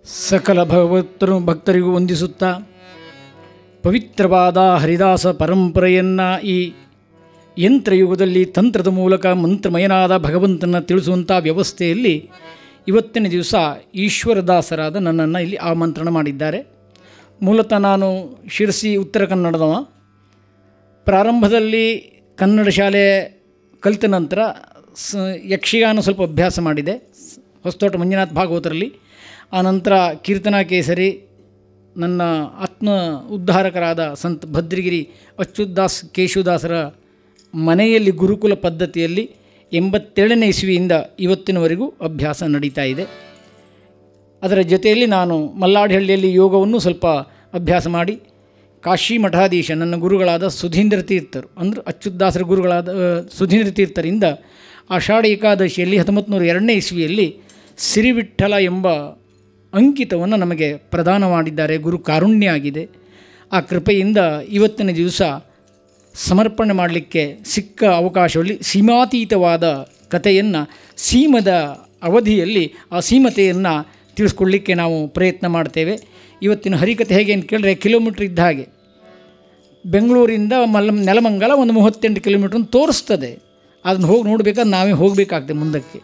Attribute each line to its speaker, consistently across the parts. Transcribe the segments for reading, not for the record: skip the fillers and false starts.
Speaker 1: ಸಕಲ ಭಕ್ತರಿಗೂ ವಂದಿಸುತ್ತಾ ಪವಿತ್ರವಾದ ಹರಿದಾಸ ಪರಂಪರೆಯನ್ನು ಈ ಯಂತ್ರಯುಗದಲ್ಲಿ ತಂತ್ರದ ಮೂಲಕ ಮಂತ್ರಮಯನಾದ ಭಗವಂತನ ತಿಳಿಸುವಂಥ ವ್ಯವಸ್ಥೆಯಲ್ಲಿ ಇವತ್ತಿನ ದಿವಸ ಈಶ್ವರದಾಸರಾದ ನನ್ನನ್ನು ಇಲ್ಲಿ ಆಮಂತ್ರಣ ಮಾಡಿದ್ದಾರೆ. ಮೂಲತಃ ನಾನು ಶಿರಸಿ ಉತ್ತರ ಕನ್ನಡದವ. ಪ್ರಾರಂಭದಲ್ಲಿ ಕನ್ನಡ ಶಾಲೆ ಕಲಿತ ನಂತರ ಯಕ್ಷಗಾನ ಸ್ವಲ್ಪ ಅಭ್ಯಾಸ ಮಾಡಿದೆ ಹೊಸತೋಟ ಮಂಜುನಾಥ ಭಾಗವತರಲ್ಲಿ. ಆನಂತರ ಕೀರ್ತನಾ ಕೇಸರಿ ನನ್ನ ಆತ್ಮ ಉದ್ಧಾರಕರಾದ ಸಂತ ಭದ್ರಗಿರಿ ಅಚ್ಯುತದಾಸ್ ಕೇಶವದಾಸರ ಮನೆಯಲ್ಲಿ ಗುರುಕುಲ ಪದ್ಧತಿಯಲ್ಲಿ 87ನೇ ಇಸ್ವಿಯಿಂದ ಇವತ್ತಿನವರೆಗೂ ಅಭ್ಯಾಸ ನಡೀತಾ ಇದೆ. ಅದರ ಜೊತೆಯಲ್ಲಿ ನಾನು ಮಲ್ಲಾಡಹಳ್ಳಿಯಲ್ಲಿ ಯೋಗವನ್ನು ಸ್ವಲ್ಪ ಅಭ್ಯಾಸ ಮಾಡಿ ಕಾಶಿ ಮಠಾಧೀಶ ನನ್ನ ಗುರುಗಳಾದ ಸುಧೀಂದ್ರ ತೀರ್ಥರು ಅಂದರೆ ಅಚ್ಯುತದಾಸರ ಗುರುಗಳಾದ ಸುಧೀಂದ್ರ ತೀರ್ಥರಿಂದ ಆಷಾಢ ಏಕಾದಶಿಯಲ್ಲಿ 1902ನೇ ಇಸ್ವಿಯಲ್ಲಿ ಸಿರಿವಿಠಲ ಎಂಬ ಅಂಕಿತವನ್ನು ನಮಗೆ ಪ್ರದಾನ ಮಾಡಿದ್ದಾರೆ. ಗುರು ಕಾರುಣ್ಯ ಆಗಿದೆ. ಆ ಕೃಪೆಯಿಂದ ಇವತ್ತಿನ ದಿವಸ ಸಮರ್ಪಣೆ ಮಾಡಲಿಕ್ಕೆ ಸಿಕ್ಕ ಅವಕಾಶದಲ್ಲಿ ಸೀಮಾತೀತವಾದ ಕಥೆಯನ್ನು ಸೀಮದ ಅವಧಿಯಲ್ಲಿ ಆ ಸೀಮತೆಯನ್ನು ತಿಳಿಸ್ಕೊಳ್ಳಿಕ್ಕೆ ನಾವು ಪ್ರಯತ್ನ ಮಾಡ್ತೇವೆ. ಇವತ್ತಿನ ಹರಿಕತೆ ಹೇಗೆ ಅಂತ ಕೇಳಿದ್ರೆ ಕಿಲೋಮೀಟ್ರ್ ಇದ್ದ ಹಾಗೆ ಬೆಂಗಳೂರಿಂದ ನೆಲಮಂಗಲ ಒಂದು 38 ಕಿಲೋಮೀಟ್ರನ್ನು ತೋರಿಸ್ತದೆ. ಅದನ್ನು ಹೋಗಿ ನೋಡಬೇಕಾದ್ರೆ ನಾವೇ ಹೋಗಬೇಕಾಗ್ತದೆ ಮುಂದಕ್ಕೆ.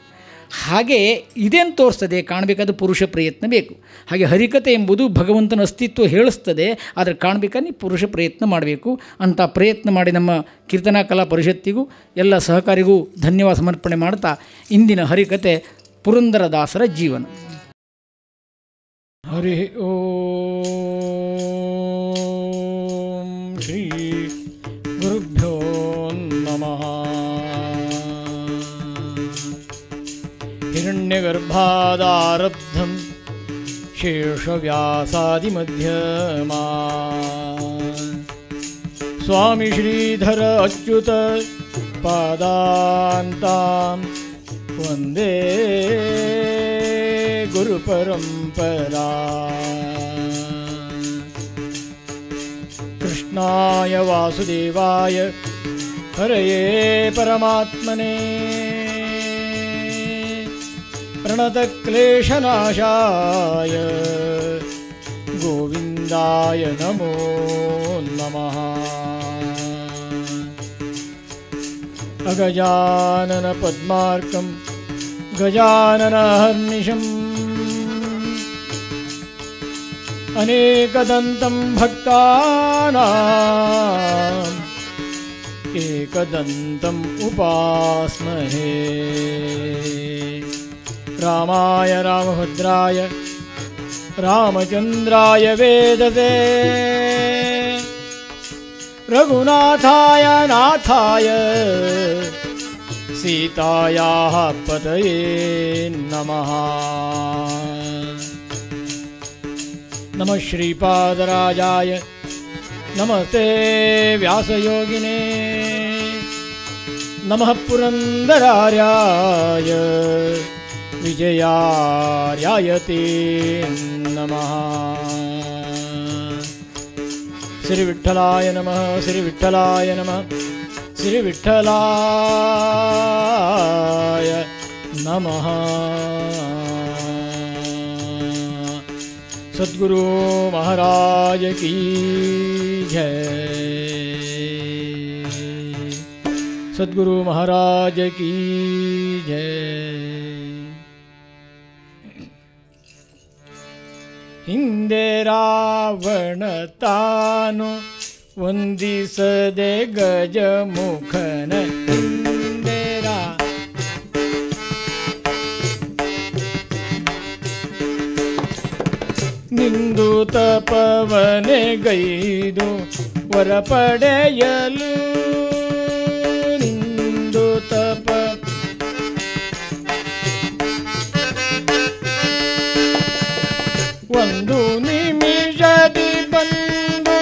Speaker 1: ಹಾಗೆ ಇದೇನು ತೋರಿಸ್ತದೆ, ಕಾಣಬೇಕಾದ ಪುರುಷ ಪ್ರಯತ್ನ ಬೇಕು. ಹಾಗೆ ಹರಿಕತೆ ಎಂಬುದು ಭಗವಂತನ ಅಸ್ತಿತ್ವ ಹೇಳಿಸ್ತದೆ, ಆದರೆ ಕಾಣಬೇಕಾದ್ರೆ ಪುರುಷ ಪ್ರಯತ್ನ ಮಾಡಬೇಕು. ಅಂಥ ಪ್ರಯತ್ನ ಮಾಡಿ ನಮ್ಮ ಕೀರ್ತನಾ ಕಲಾ ಪರಿಷತ್ತಿಗೂ ಎಲ್ಲ ಸಹಕಾರಿಗೂ ಧನ್ಯವಾದ ಸಮರ್ಪಣೆ ಮಾಡ್ತಾ ಇಂದಿನ ಹರಿಕತೆ ಪುರಂದರದಾಸರ ಜೀವನ. ಹರಿ ಓಂ ಶ್ರೀ ಗುರುಭ್ಯೋ ನಮಃ. ಹಿರಣ್ಯಗರ್ಭಾದಾರಬ್ಧಂ ಶೇಷವ್ಯಾಸಾದಿಮಧ್ಯಮಾ ಸ್ವಾಮಿ ಶ್ರೀಧರ ಅಚ್ಯುತ ಪಾದಾಂತಾಂ ವಂದೇ ಗುರುಪರಂಪರಾ. ಕೃಷ್ಣಾಯ ವಾಸುದೇವಾಯ ಹರಯೇ ಪರಮಾತ್ಮನೇ ಪ್ರಣತಕ್ಲೇಶನಾಶಾಯ ಗೋವಿಂದಾಯ ನಮೋ ನಮಃ. ಅಗಜಾನನ ಪದ್ಮಾರ್ಕಂ ಗಜಾನನಹರ್ನಿಶಂ ಅನೇಕದಂತಂ ಭಕ್ತಾನಾಂ ಏಕದಂತಂ ಉಪಾಸ್ಮಹೇ. ರಾಮಾಯ ರಾಮಭದ್ರಾಯ ರಾಮಚಂದ್ರಾಯ ವೇದಸೇ ರಘುನಾಥಾಯ ನಾಥಾಯ ಸೀತಾಯಾಃ ಪತಯೇ ನಮಃ. ನಮಃ ಶ್ರೀಪಾದರಾಜಾಯ ನಮಸ್ತೆ ವ್ಯಾಸಯೋಗಿನೇ ನಮಃ ಪುರಂದರಾರ್ಯಾಯ ವಿಜಯಾರ್ಯಾಯತೆ ನಮಃ. ಶ್ರೀ ವಿಠ್ಠಲಾಯ ನಮಃ. ಶ್ರೀ ವಿಠ್ಠಲಾಯ ನಮಃ. ಶ್ರೀ ವಿಠ್ಠಲಾಯ ನಮಃ. ಸದ್ಗುರು ಮಹಾರಾಜ ಕೀ ಜಯ. ಸದ್ಗುರು ಮಹಾರಾಜ ಕೀ ಜಯ. ಹಿಂದೆ ರಾವಣ ತಾನು ವಂದಿಸದೆ ಗಜಮುಖನ ಹಿಂದೆ ನಿಂದು ತಪವನೆ ಗೈದು ವರ ಪಡೆಯಲು ನಿಂದು ತಪ ಒಂದು ನಿಮಿಷದಿ ಬಂದು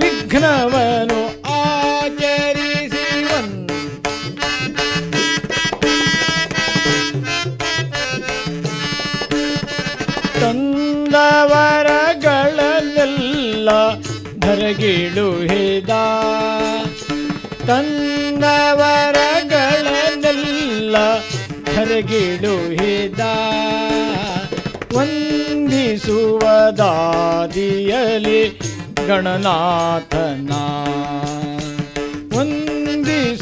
Speaker 1: ವಿಘ್ನವನು ಆಚರಿಸಿ ತಂದವರಗಳನ್ನೆಲ್ಲ ಧರಗಿಳುಹಿದ ತಂದವರಗಳನ್ನೆಲ್ಲ ಧರಗಿಳುಹಿದ. ಒಂದ ವಂದಿಸುವದಾದಿಯಲಿ ಗಣನಾಥನ ವಂದಿಸುವದಾದಿಯಲಿ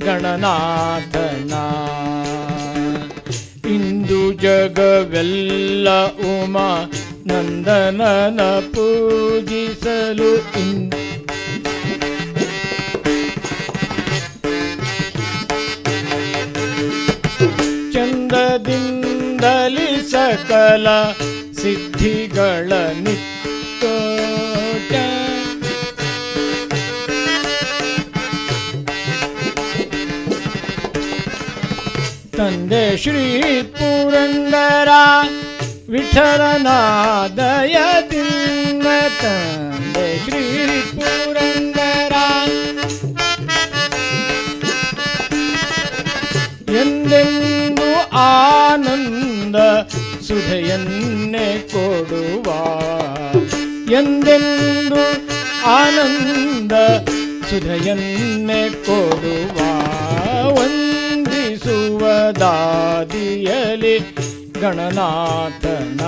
Speaker 1: ಗಣನಾಥನ ಇಂದು ಜಗವೆಲ್ಲ ಉಮಾ ನಂದನನ ಪೂಜಿಸಲು ಚಂದದಿಂದಲಿ ಸಕಲ ಸಿದ್ಧಿಗಳ ನಿತ್ಯೋಟ ತಂದೆ ಶ್ರೀ ಪುರಂದರ ವಿಠಲನ ದಯದಿಂದ ತಂದೆ ಶ್ರೀ ಪುರಂದರ ಎಂದೆಂದು ಆನಂದ ಸುಧೆಯನ್ನೇ ಕೊಡುವ ಎಂದೆಂದು ಆನಂದ ಸುಧೆಯನ್ನೇ ಕೊಡುವ ವಂದಿಸುವದಾದಿಯಲಿ ಗಣನಾಥನ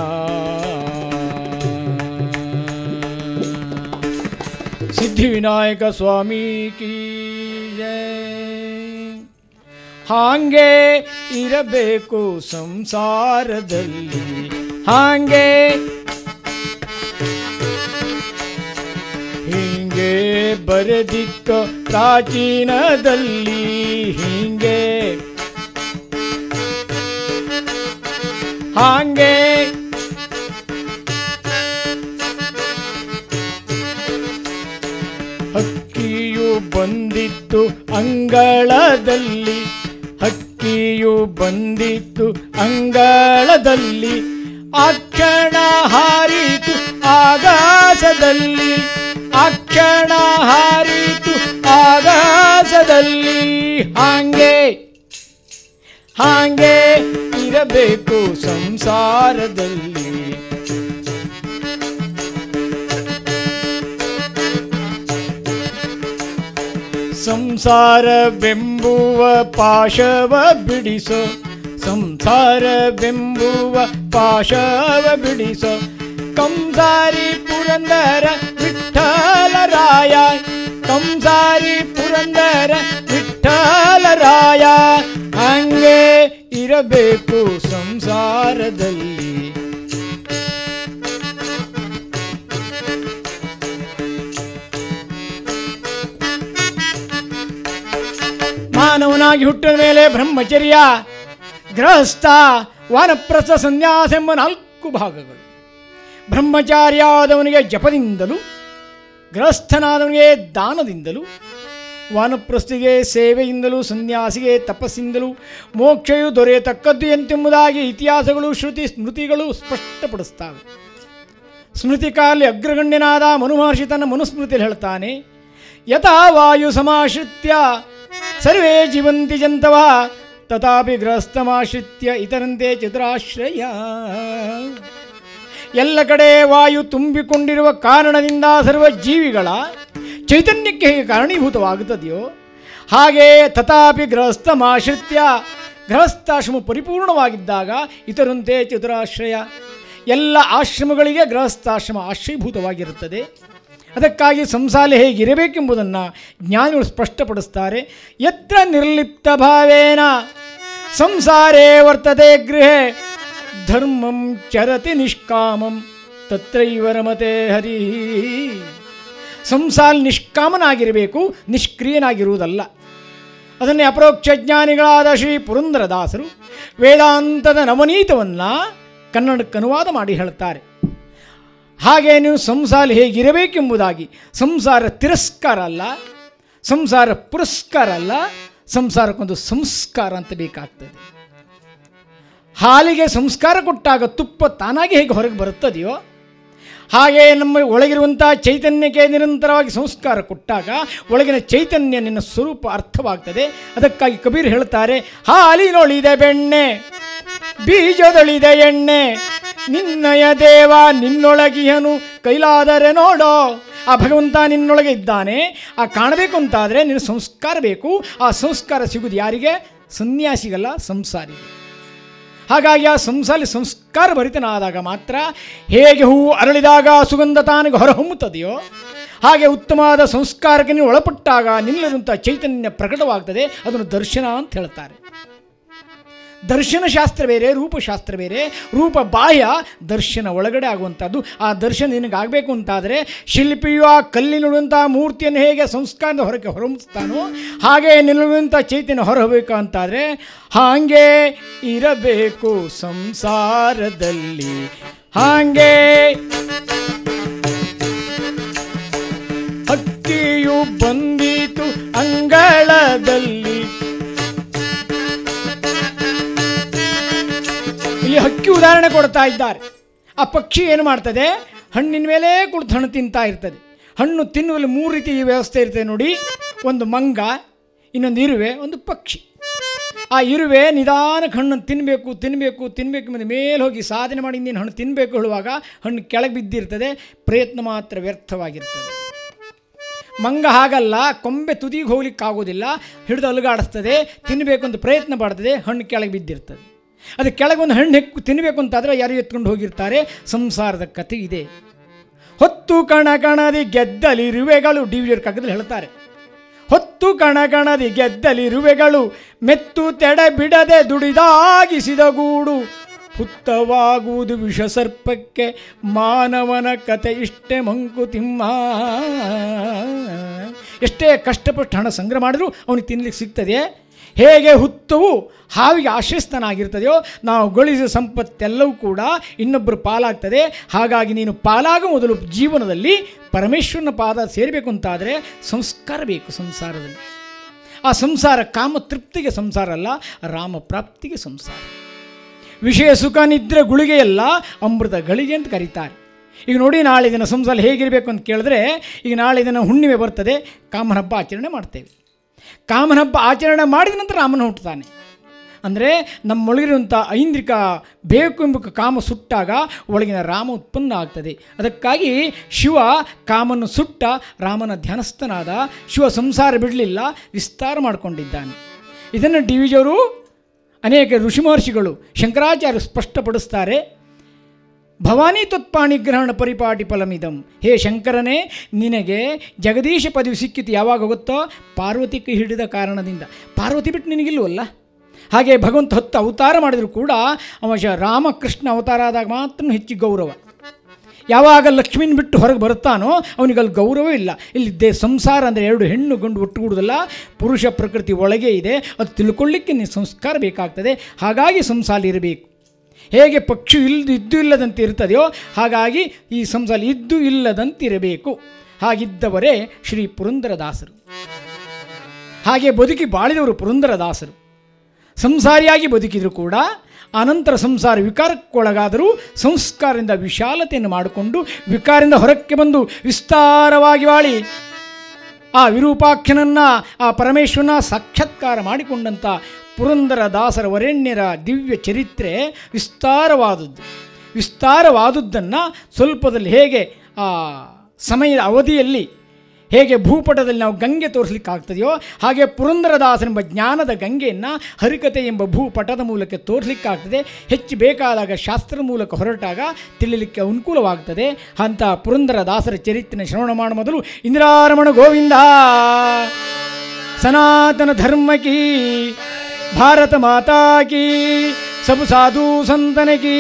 Speaker 1: ಸಿದ್ಧಿವಿನಾಯಕ ಸ್ವಾಮಿ ಕೀ ಜೈ. ಹಾಂಗೆ ಇರಬೇಕು ಸಂಸಾರದಲ್ಲಿ ಹಾಂಗೆ ಹೀಗೆ ಬರೆದಿತ್ತು ಪ್ರಾಚೀನದಲ್ಲಿ ಹೀಗೆ ಹಾಂಗೆ ಹಕ್ಕಿಯು ಬಂದಿತ್ತು ಅಂಗಳದಲ್ಲಿ ಹಕ್ಕಿಯು ಬಂದಿತ್ತು ಅಂಗಳದಲ್ಲಿ ಅಕ್ಷಣ ಹಾರಿತು ಆಕಾಶದಲ್ಲಿ ಅಕ್ಷಣ ಹಾರಿತು ಆಕಾಶದಲ್ಲಿ ಹಾಂಗೆ ಹಾಂಗೆ ಇರಬೇಕು ಸಂಸಾರದಲ್ಲಿ ಸಂಸಾರವೆಂಬುವ ಪಾಶವ ಬಿಡಿಸೋ ಸಂಸಾರವೆಂಬುವ ಪಾಶವ ಬಿಡಿಸೋ ಕಂಸಾರಿ ಪುರಂದರ ವಿಠ್ಠಲರಾಯ ಕಂಸಾರಿ ಪುರಂದರ ವಿಠ್ಠಲರಾಯ ಹಂಗೆ ಇರಬೇಕು ಸಂಸಾರದಲ್ಲಿ ಮಾನವನಾಗಿ ಹುಟ್ಟಿದ ಮೇಲೆ ಬ್ರಹ್ಮಚರ್ಯ ಗೃಹಸ್ಥ ವಾನಪ್ರಸ್ಥ ಸನ್ಯಾಸ ಎಂಬ 4 ಭಾಗಗಳು. ಬ್ರಹ್ಮಚಾರಿಯಾದವನಿಗೆ ಜಪದಿಂದಲೂ ಗೃಹಸ್ಥನಾದವನಿಗೆ ದಾನದಿಂದಲೂ ವಾನಪ್ರಸ್ಥಿಗೆ ಸೇವೆಯಿಂದಲೂ ಸನ್ಯಾಸಿಗೆ ತಪಸ್ಸಿಂದಲೂ ಮೋಕ್ಷಯು ದೊರೆಯತಕ್ಕದ್ದು ಎಂತೆಂಬುದಾಗಿ ಇತಿಹಾಸಗಳು ಶ್ರುತಿ ಸ್ಮೃತಿಗಳು ಸ್ಪಷ್ಟಪಡಿಸ್ತವೆ. ಸ್ಮೃತಿಕಾಲಿ ಅಗ್ರಗಣ್ಯನಾದ ಮನುಮಹರ್ಷಿ ತನ್ನ ಮನುಸ್ಮೃತಿಯಲ್ಲಿ ಹೇಳ್ತಾನೆ, ಯಥಾ ವಾಯು ಸಮಾಶ್ರಿತ್ಯ ಸರ್ವೇ ಜೀವಂತಿ ಜಂತವ ತಥಾಪಿ ಗೃಹಸ್ಥಮಾಶ್ರಿತ್ಯ ಇತರಂತೆ ಚತುರಾಶ್ರಯ. ಎಲ್ಲ ಕಡೆ ವಾಯು ತುಂಬಿಕೊಂಡಿರುವ ಕಾರಣದಿಂದ ಸರ್ವ ಜೀವಿಗಳ ಚೈತನ್ಯಕ್ಕೆ ಹೇಗೆ ಕಾರಣೀಭೂತವಾಗುತ್ತದೆಯೋ ಹಾಗೆ ತಥಾಪಿ ಗೃಹಸ್ಥಮಾಶ್ರಿತ್ಯ ಗೃಹಸ್ಥಾಶ್ರಮ ಪರಿಪೂರ್ಣವಾಗಿದ್ದಾಗ ಇತರಂತೆ ಚತುರಾಶ್ರಯ ಎಲ್ಲ ಆಶ್ರಮಗಳಿಗೆ ಗೃಹಸ್ಥಾಶ್ರಮ ಆಶ್ರಯಭೂತವಾಗಿರುತ್ತದೆ. ಅದಕ್ಕಾಗಿ ಸಂಸಾರ ಹೇಗಿರಬೇಕೆಂಬುದನ್ನು ಜ್ಞಾನಿಗಳು ಸ್ಪಷ್ಟಪಡಿಸ್ತಾರೆ. ಯತ್ರ ನಿರ್ಲಿಪ್ತ ಭಾವೇನ ಸಂಸಾರೇ ವರ್ತತೆ ಗೃಹೆ ಧರ್ಮಂ ಚರತಿ ನಿಷ್ಕಾಮಂ ತತ್ರೈವ ರಮತೆ ಹರಿ. ಸಂಸಾರ ನಿಷ್ಕಾಮನಾಗಿರಬೇಕು, ನಿಷ್ಕ್ರಿಯನಾಗಿರುವುದಲ್ಲ. ಅದನ್ನೇ ಅಪರೋಕ್ಷ ಜ್ಞಾನಿಗಳಾದ ಶ್ರೀ ಪುರಂದರದಾಸರು ವೇದಾಂತದ ನವನೀತವನ್ನು ಕನ್ನಡಕ್ಕೆ ಅನುವಾದ ಮಾಡಿ ಹೇಳ್ತಾರೆ. ಹಾಗೆ ನೀವು ಸಂಸಾರ ಹೇಗಿರಬೇಕೆಂಬುದಾಗಿ ಸಂಸಾರ ತಿರಸ್ಕಾರ ಅಲ್ಲ, ಸಂಸಾರ ಪುರಸ್ಕಾರ ಅಲ್ಲ, ಸಂಸಾರಕ್ಕೊಂದು ಸಂಸ್ಕಾರ ಅಂತ ಬೇಕಾಗ್ತದೆ. ಹಾಲಿಗೆ ಸಂಸ್ಕಾರ ಕೊಟ್ಟಾಗ ತುಪ್ಪ ತಾನಾಗಿ ಹೇಗೆ ಹೊರಗೆ ಬರುತ್ತದೆಯೋ ಹಾಗೆ ನಮ್ಮ ಒಳಗಿರುವಂಥ ಚೈತನ್ಯಕ್ಕೆ ನಿರಂತರವಾಗಿ ಸಂಸ್ಕಾರ ಕೊಟ್ಟಾಗ ಒಳಗಿನ ಚೈತನ್ಯ ನಿನ್ನ ಸ್ವರೂಪ ಅರ್ಥವಾಗ್ತದೆ. ಅದಕ್ಕಾಗಿ ಕಬೀರ್ ಹೇಳ್ತಾರೆ, ಹಾಲಿನೊಳಿದೆ ಬೆಣ್ಣೆ ಬೀಜದೊಳಿದೆ ಎಣ್ಣೆ ನಿನ್ನಯ ದೇವ ನಿನ್ನೊಳಗಿಯನು ಕೈಲಾದರೆ ನೋಡೋ. ಆ ಭಗವಂತ ನಿನ್ನೊಳಗೆ ಇದ್ದಾನೆ. ಆ ಕಾಣಬೇಕು ಅಂತಾದರೆ ನಿನ್ನ ಸಂಸ್ಕಾರ ಬೇಕು. ಆ ಸಂಸ್ಕಾರ ಸಿಗುವುದು ಯಾರಿಗೆ? ಸನ್ಯಾಸಿಗಲ್ಲ, ಸಂಸಾರಿಗೆ. ಹಾಗಾಗಿ ಆ ಸಂಸ್ಕಾರ ಭರಿತನಾದಾಗ ಮಾತ್ರ ಹೇಗೆ ಹೂವು ಅರಳಿದಾಗ ಸುಗಂಧ ತಾನಿಗೆ ಹೊರಹೊಮ್ಮುತ್ತದೆಯೋ ಹಾಗೆ ಉತ್ತಮವಾದ ಸಂಸ್ಕಾರಕ್ಕೆ ನೀವು ಒಳಪಟ್ಟಾಗ ನಿಲ್ಲದಂಥ ಚೈತನ್ಯ ಪ್ರಕಟವಾಗ್ತದೆ. ಅದನ್ನು ದರ್ಶನ ಅಂತ ಹೇಳ್ತಾರೆ. ದರ್ಶನ ಶಾಸ್ತ್ರ ಬೇರೆ, ರೂಪಶಾಸ್ತ್ರ ಬೇರೆ. ರೂಪ ಬಾಹ್ಯ, ದರ್ಶನ ಒಳಗಡೆ ಆಗುವಂಥದ್ದು. ಆ ದರ್ಶನ ನಿನಗಾಗಬೇಕು ಅಂತಾದರೆ ಶಿಲ್ಪಿಯು ಆ ಕಲ್ಲಿನುಳಿದಂಥ ಮೂರ್ತಿಯನ್ನು ಹೇಗೆ ಸಂಸ್ಕಾರದ ಹೊರಗೆ ಹೊರಮಿಸ್ತಾನೋ ಹಾಗೆ ನಿಲ್ಲುವಂಥ ಚೈತನ್ಯ ಹೊರಬೇಕು ಅಂತಾದರೆ ಹಾಗೆ ಇರಬೇಕು ಸಂಸಾರದಲ್ಲಿ. ಹಾಗೆ ಹಕ್ಕಿಯು ಬಂದಿತು ಅಂಗಳದಲ್ಲಿ. ಇಲ್ಲಿ ಹಕ್ಕಿ ಉದಾಹರಣೆ ಕೊಡ್ತಾ ಇದ್ದಾರೆ. ಆ ಪಕ್ಷಿ ಏನು ಮಾಡ್ತದೆ? ಹಣ್ಣಿನ ಮೇಲೆ ಕುಳಿತು ಹಣ್ಣು ತಿಂತಾ ಇರ್ತದೆ. ಹಣ್ಣು ತಿನ್ನುವಲ್ಲಿ 3 ರೀತಿ ವ್ಯವಸ್ಥೆ ಇರ್ತದೆ ನೋಡಿ. ಒಂದು ಮಂಗ, ಇನ್ನೊಂದು ಇರುವೆ, ಒಂದು ಪಕ್ಷಿ. ಆ ಇರುವೆ ನಿಧಾನಕ್ಕೆ ಹಣ್ಣನ್ನು ತಿನ್ನಬೇಕು ಮೇಲೆ ಹೋಗಿ ಸಾಧನೆ ಮಾಡಿ ನೀನು ಹಣ್ಣು ತಿನ್ನಬೇಕು ಹೇಳುವಾಗ ಹಣ್ಣು ಕೆಳಗೆ ಬಿದ್ದಿರ್ತದೆ, ಪ್ರಯತ್ನ ಮಾತ್ರ ವ್ಯರ್ಥವಾಗಿರ್ತದೆ. ಮಂಗ ಹಾಗಲ್ಲ, ಕೊಂಬೆ ತುದಿಗೆ ಹೋಗ್ಲಿಕ್ಕಾಗೋದಿಲ್ಲ, ಹಿಡಿದು ಅಲುಗಾಡಿಸ್ತದೆ, ತಿನ್ನಬೇಕು ಅಂತ ಪ್ರಯತ್ನ ಪಡ್ತದೆ, ಹಣ್ಣು ಕೆಳಗೆ ಬಿದ್ದಿರ್ತದೆ. ಅದು ಕೆಳಗೆ ಒಂದು ಹಣ್ಣು ತಿನ್ನಬೇಕು ಅಂತಾದರೆ ಯಾರು ಎತ್ಕೊಂಡು ಹೋಗಿರ್ತಾರೆ. ಸಂಸಾರದ ಕಥೆ ಇದೆ. ಹೊತ್ತು ಕಣದಿ ಗೆದ್ದಲಿರುವೆಗಳು, ಡಿವಿಜರ್ ಕಾಗದಲ್ಲಿ ಹೇಳ್ತಾರೆ. ಹೊತ್ತು ಕಣದಿ ಗೆದ್ದಲಿರುವೆಗಳು ಮೆತ್ತು ತೆಡ ಬಿಡದೆ ದುಡಿದಾಗಿಸಿದ ಗೂಡು ಹುತ್ತವಾಗುವುದು ವಿಷಸರ್ಪಕ್ಕೆ ಮಾನವನ ಕತೆ ಇಷ್ಟೇ ಮಂಕುತಿಮ್ಮ. ಎಷ್ಟೇ ಕಷ್ಟಪಟ್ಟು ಹಣ ಸಂಗ್ರಹ ಮಾಡಿದ್ರು ಅವನಿಗೆ ತಿನ್ನಲಿಕ್ಕೆ ಸಿಗ್ತದೆ. ಹೇಗೆ ಹುತ್ತವು ಹಾವಿಗೆ ಆಶ್ರಯಸ್ಥನಾಗಿರ್ತದೆಯೋ ನಾವು ಗಳಿಸಿದ ಸಂಪತ್ತೆಲ್ಲವೂ ಕೂಡ ಇನ್ನೊಬ್ಬರು ಪಾಲಾಗ್ತದೆ. ಹಾಗಾಗಿ ನೀನು ಪಾಲಾಗುವ ಮೊದಲು ಜೀವನದಲ್ಲಿ ಪರಮೇಶ್ವರನ ಪಾದ ಸೇರಬೇಕು ಅಂತಾದರೆ ಸಂಸ್ಕಾರ ಬೇಕು ಸಂಸಾರದಲ್ಲಿ. ಆ ಸಂಸಾರ ಕಾಮ ತೃಪ್ತಿಗೆ ಸಂಸಾರ ಅಲ್ಲ, ರಾಮ ಪ್ರಾಪ್ತಿಗೆ ಸಂಸಾರ. ವಿಷಯ ಸುಖ ನಿದ್ರೆ ಗುಳಿಗೆಯಲ್ಲ, ಅಮೃತ ಗಳಿಗೆ ಅಂತ ಕರೀತಾರೆ. ಈಗ ನೋಡಿ, ನಾಳೆ ದಿನ ಸಂಸಾರ ಹೇಗಿರಬೇಕು ಅಂತ ಕೇಳಿದ್ರೆ, ಈಗ ನಾಳೆ ದಿನ ಹುಣ್ಣಿಮೆ ಬರ್ತದೆ, ಕಾಮನ ಹಬ್ಬ ಆಚರಣೆ ಮಾಡ್ತೇವೆ. ಕಾಮನ ಹಬ್ಬ ಆಚರಣೆ ಮಾಡಿದ ನಂತರ ರಾಮನ ಹುಟ್ಟುತ್ತಾನೆ. ಅಂದರೆ ನಮ್ಮೊಳಗಿರುವಂಥ ಐಂದ್ರಿಕ ಬೇಕು ಎಂಬ ಕಾಮ ಸುಟ್ಟಾಗ ಒಳಗಿನ ರಾಮ ಉತ್ಪನ್ನ ಆಗ್ತದೆ. ಅದಕ್ಕಾಗಿ ಶಿವ ಕಾಮನ್ನು ಸುಟ್ಟ, ರಾಮನ ಧ್ಯಾನಸ್ಥನಾದ. ಶಿವ ಸಂಸಾರ ಬಿಡಲಿಲ್ಲ, ವಿಸ್ತಾರ ಮಾಡಿಕೊಂಡಿದ್ದಾನೆ. ಇದನ್ನು ಡಿ ವಿಜಿಯವರು ಅನೇಕ ಋಷಿ ಮಹರ್ಷಿಗಳು, ಶಂಕರಾಚಾರ್ಯರು ಸ್ಪಷ್ಟಪಡಿಸ್ತಾರೆ. ಭವಾನಿ ತ್ವತ್ಪಾಣಿ ಗ್ರಹಣ ಪರಿಪಾಟಿ ಫಲಮಿದಂ. ಹೇ ಶಂಕರನೇ, ನಿನಗೆ ಜಗದೀಶ ಪದವಿ ಸಿಕ್ಕಿತು ಯಾವಾಗ ಗೊತ್ತೋ? ಪಾರ್ವತಿ ಕೈ ಹಿಡಿದ ಕಾರಣದಿಂದ. ಪಾರ್ವತಿ ಬಿಟ್ಟು ನಿನಗಿಲ್ವಲ್ಲ. ಹಾಗೆ ಭಗವಂತ 10 ಅವತಾರ ಮಾಡಿದರೂ ಕೂಡ ಅವ ರಾಮಕೃಷ್ಣ ಅವತಾರ ಆದಾಗ ಮಾತ್ರ ಹೆಚ್ಚು ಗೌರವ. ಯಾವಾಗ ಲಕ್ಷ್ಮೀನ ಬಿಟ್ಟು ಹೊರಗೆ ಬರುತ್ತಾನೋ ಅವನಿಗಲ್ಲಿ ಗೌರವ ಇಲ್ಲ. ಇಲ್ಲಿ ಸಂಸಾರ ಅಂದರೆ 2 ಹೆಣ್ಣು ಗಂಡು ಒಟ್ಟುಗೂಡುವುದಲ್ಲ, ಪುರುಷ ಪ್ರಕೃತಿ ಒಳಗೆ ಇದೆ. ಅದು ತಿಳ್ಕೊಳ್ಳಿಕ್ಕೆ ನೀನು ಸಂಸ್ಕಾರ ಬೇಕಾಗ್ತದೆ. ಹಾಗಾಗಿ ಸಂಸಾರ ಇರಬೇಕು. ಹೇಗೆ ಪಕ್ಷಿ ಇದ್ದು ಇಲ್ಲದಂತೆ ಇರ್ತದೆಯೋ ಹಾಗಾಗಿ ಈ ಸಂಸಾರ ಇದ್ದು ಇಲ್ಲದಂತಿರಬೇಕು. ಹಾಗಿದ್ದವರೇ ಶ್ರೀ ಪುರಂದರದಾಸರು. ಹಾಗೆ ಬದುಕಿ ಬಾಳಿದವರು ಪುರಂದರದಾಸರು. ಸಂಸಾರಿಯಾಗಿ ಬದುಕಿದರೂ ಕೂಡ ಆನಂತರ ಸಂಸಾರ ವಿಕಾರಕ್ಕೊಳಗಾದರೂ ಸಂಸ್ಕಾರದಿಂದ ವಿಶಾಲತೆಯನ್ನು ಮಾಡಿಕೊಂಡು ವಿಕಾರದಿಂದ ಹೊರಕ್ಕೆ ಬಂದು ವಿಸ್ತಾರವಾಗಿ ಬಾಳಿ ಆ ವಿರೂಪಾಖ್ಯನನ್ನು, ಆ ಪರಮೇಶ್ವರನ ಸಾಕ್ಷಾತ್ಕಾರ ಮಾಡಿಕೊಂಡಂಥ ಪುರಂದರದಾಸರ ವರೆಣ್ಯರ ದಿವ್ಯ ಚರಿತ್ರೆ ವಿಸ್ತಾರವಾದದ್ದನ್ನು ಸ್ವಲ್ಪದಲ್ಲಿ ಹೇಗೆ ಆ ಸಮಯದ ಅವಧಿಯಲ್ಲಿ ಹೇಗೆ ಭೂಪಟದಲ್ಲಿ ನಾವು ಗಂಗೆ ತೋರಿಸಲಿಕ್ಕಾಗ್ತದೆಯೋ ಹಾಗೆ ಪುರಂದರದಾಸನೆಂಬ ಜ್ಞಾನದ ಗಂಗೆಯನ್ನು ಹರಿಕತೆ ಎಂಬ ಭೂಪಟದ ಮೂಲಕ ತೋರಿಸಲಿಕ್ಕಾಗ್ತದೆ. ಹೆಚ್ಚು ಬೇಕಾದಾಗ ಶಾಸ್ತ್ರದ ಮೂಲಕ ಹೊರಟಾಗ ತಿಳಿಲಿಕ್ಕೆ ಅನುಕೂಲವಾಗ್ತದೆ. ಅಂಥ ಪುರಂದರದಾಸರ ಚರಿತ್ರೆನ ಶ್ರವಣ ಮಾಡುವ ಮೊದಲು ಇಂದಿರಾರಮಣ ಗೋವಿಂದ, ಸನಾತನ ಧರ್ಮ ಕೀ, ಭಾರತ ಮಾತಾ ಕೀ, ಸಬು ಸಾಧು ಸಂತನ ಕೀ.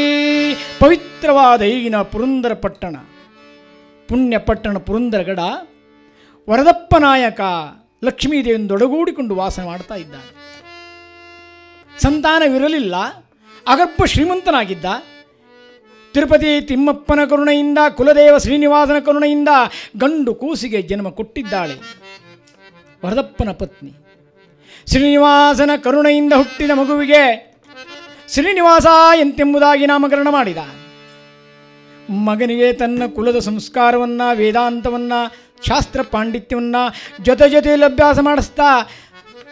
Speaker 1: ಪವಿತ್ರವಾದ ಈಗಿನ ಪುರಂದರ ಪಟ್ಟಣ, ಪುಣ್ಯ ಪಟ್ಟಣ ಪುರಂದರಗಡ ವರದಪ್ಪ ನಾಯಕ ಲಕ್ಷ್ಮೀದೇವಿಯೊಂದೊಡಗೂಡಿಕೊಂಡು ವಾಸ ಮಾಡ್ತಾ ಇದ್ದಾನೆ. ಸಂತಾನವಿರಲಿಲ್ಲ, ಅಗರ್ಭ ಶ್ರೀಮಂತನಾಗಿದ್ದ. ತಿರುಪತಿ ತಿಮ್ಮಪ್ಪನ ಕರುಣೆಯಿಂದ, ಕುಲದೇವ ಶ್ರೀನಿವಾಸನ ಕರುಣೆಯಿಂದ ಗಂಡು ಕೂಸಿಗೆ ಜನ್ಮ ಕೊಟ್ಟಿದ್ದಾಳೆ ವರದಪ್ಪನ ಪತ್ನಿ. ಶ್ರೀನಿವಾಸನ ಕರುಣೆಯಿಂದ ಹುಟ್ಟಿದ ಮಗುವಿಗೆ ಶ್ರೀನಿವಾಸ ಎಂತೆಂಬುದಾಗಿ ನಾಮಕರಣ ಮಾಡಿದ. ಮಗನಿಗೆ ತನ್ನ ಕುಲದ ಸಂಸ್ಕಾರವನ್ನು, ವೇದಾಂತವನ್ನು, ಶಾಸ್ತ್ರ ಪಾಂಡಿತ್ಯವನ್ನು ಜೊತೆಯಲ್ಲಿ ಅಭ್ಯಾಸ ಮಾಡಿಸ್ತಾ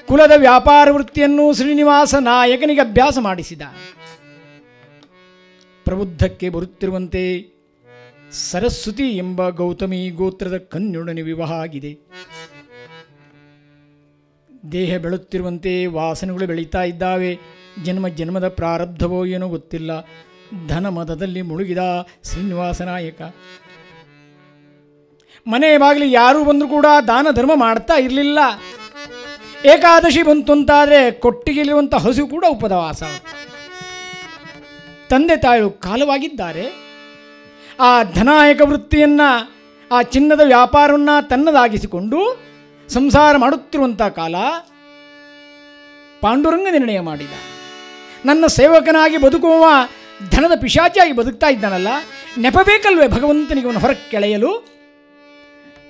Speaker 1: ಕುಲದ ವ್ಯಾಪಾರ ವೃತ್ತಿಯನ್ನು ಶ್ರೀನಿವಾಸ ನಾಯಕನಿಗೆ ಅಭ್ಯಾಸ ಮಾಡಿಸಿದ. ಪ್ರಬುದ್ಧಕ್ಕೆ ಬರುತ್ತಿರುವಂತೆ ಸರಸ್ವತಿ ಎಂಬ ಗೌತಮಿ ಗೋತ್ರದ ಕನ್ಯೊಡನೆ ವಿವಾಹ ಆಗಿದೆ. ದೇಹ ಬೆಳುತ್ತಿರುವಂತೆ ವಾಸನೆಗಳು ಬೆಳೀತಾ ಇದ್ದಾವೆ. ಜನ್ಮ ಜನ್ಮದ ಪ್ರಾರಬ್ಧವೋ ಏನೋ ಗೊತ್ತಿಲ್ಲ. ಧನ ಮದದಲ್ಲಿ ಮುಳುಗಿದ ಶ್ರೀನಿವಾಸ ನಾಯಕ. ಮನೆ ಬಾಗಿಲು ಯಾರೂ ಬಂದರೂ ಕೂಡ ದಾನ ಧರ್ಮ ಮಾಡ್ತಾ ಇರಲಿಲ್ಲ. ಏಕಾದಶಿ ಬಂತು ಅಂತಾದರೆ ಕೊಟ್ಟಿಗೆಲಿರುವಂಥ ಹಸು ಕೂಡ ಉಪವಾಸ. ತಂದೆ ತಾಯಿಗಳು ಕಾಲವಾಗಿದ್ದಾರೆ. ಆ ಧನಾಯಕ ವೃತ್ತಿಯನ್ನು, ಆ ಚಿನ್ನದ ವ್ಯಾಪಾರವನ್ನು ತನ್ನದಾಗಿಸಿಕೊಂಡು ಸಂಸಾರ ಮಾಡುತ್ತಿರುವಂಥ ಕಾಲ ಪಾಂಡುರಂಗ ನಿರ್ಣಯ ಮಾಡಿದ. ನನ್ನ ಸೇವಕನಾಗಿ ಬದುಕುವ ಧನದ ಪಿಶಾಚಿಯಾಗಿ ಬದುಕ್ತಾ ಇದ್ದಾನಲ್ಲ, ನೆಪ ಬೇಕಲ್ವೇ ಭಗವಂತನಿಗೆ ಅವನು ಹೊರಕ್ಕೆ ಕೆಳೆಯಲು.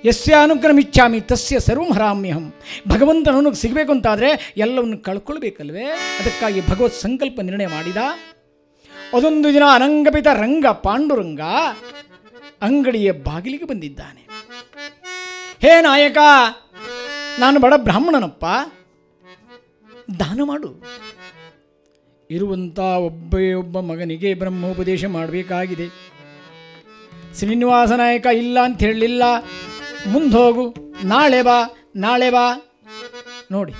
Speaker 1: ಯಸ್ಯ ಅನುಗ್ರಹಮಿಚ್ಛಾಮಿ ತಸ್ಯ ಸರ್ವಂ ಹರಾಮ್ಯಹಂ. ಭಗವಂತನವನು ಸಿಗಬೇಕು ಅಂತಾದರೆ ಎಲ್ಲವನ್ನು ಕಳ್ಕೊಳ್ಬೇಕಲ್ವೇ. ಅದಕ್ಕಾಗಿ ಭಗವತ್ ಸಂಕಲ್ಪ ನಿರ್ಣಯ ಮಾಡಿದ. ಅದೊಂದು ದಿನ ಅನಂಗಪಿತ ರಂಗ ಪಾಂಡುರಂಗ ಅಂಗಡಿಯ ಬಾಗಿಲಿಗೆ ಬಂದಿದ್ದಾನೆ. ಹೇ ನಾಯಕ, ನಾನು ಬಡ ಬ್ರಾಹ್ಮಣನಪ್ಪ, ದಾನ ಮಾಡು. ಇರುವಂಥ ಒಬ್ಬ ಮಗನಿಗೆ ಬ್ರಹ್ಮೋಪದೇಶ ಮಾಡಬೇಕಾಗಿದೆ. ಶ್ರೀನಿವಾಸ ನಾಯಕ ಇಲ್ಲ ಅಂತ ಹೇಳಲಿಲ್ಲ. ಮುಂದೆ ಹೋಗು, ನಾಳೆ ಬಾ, ನಾಳೆ ಬಾ. ನೋಡಿ,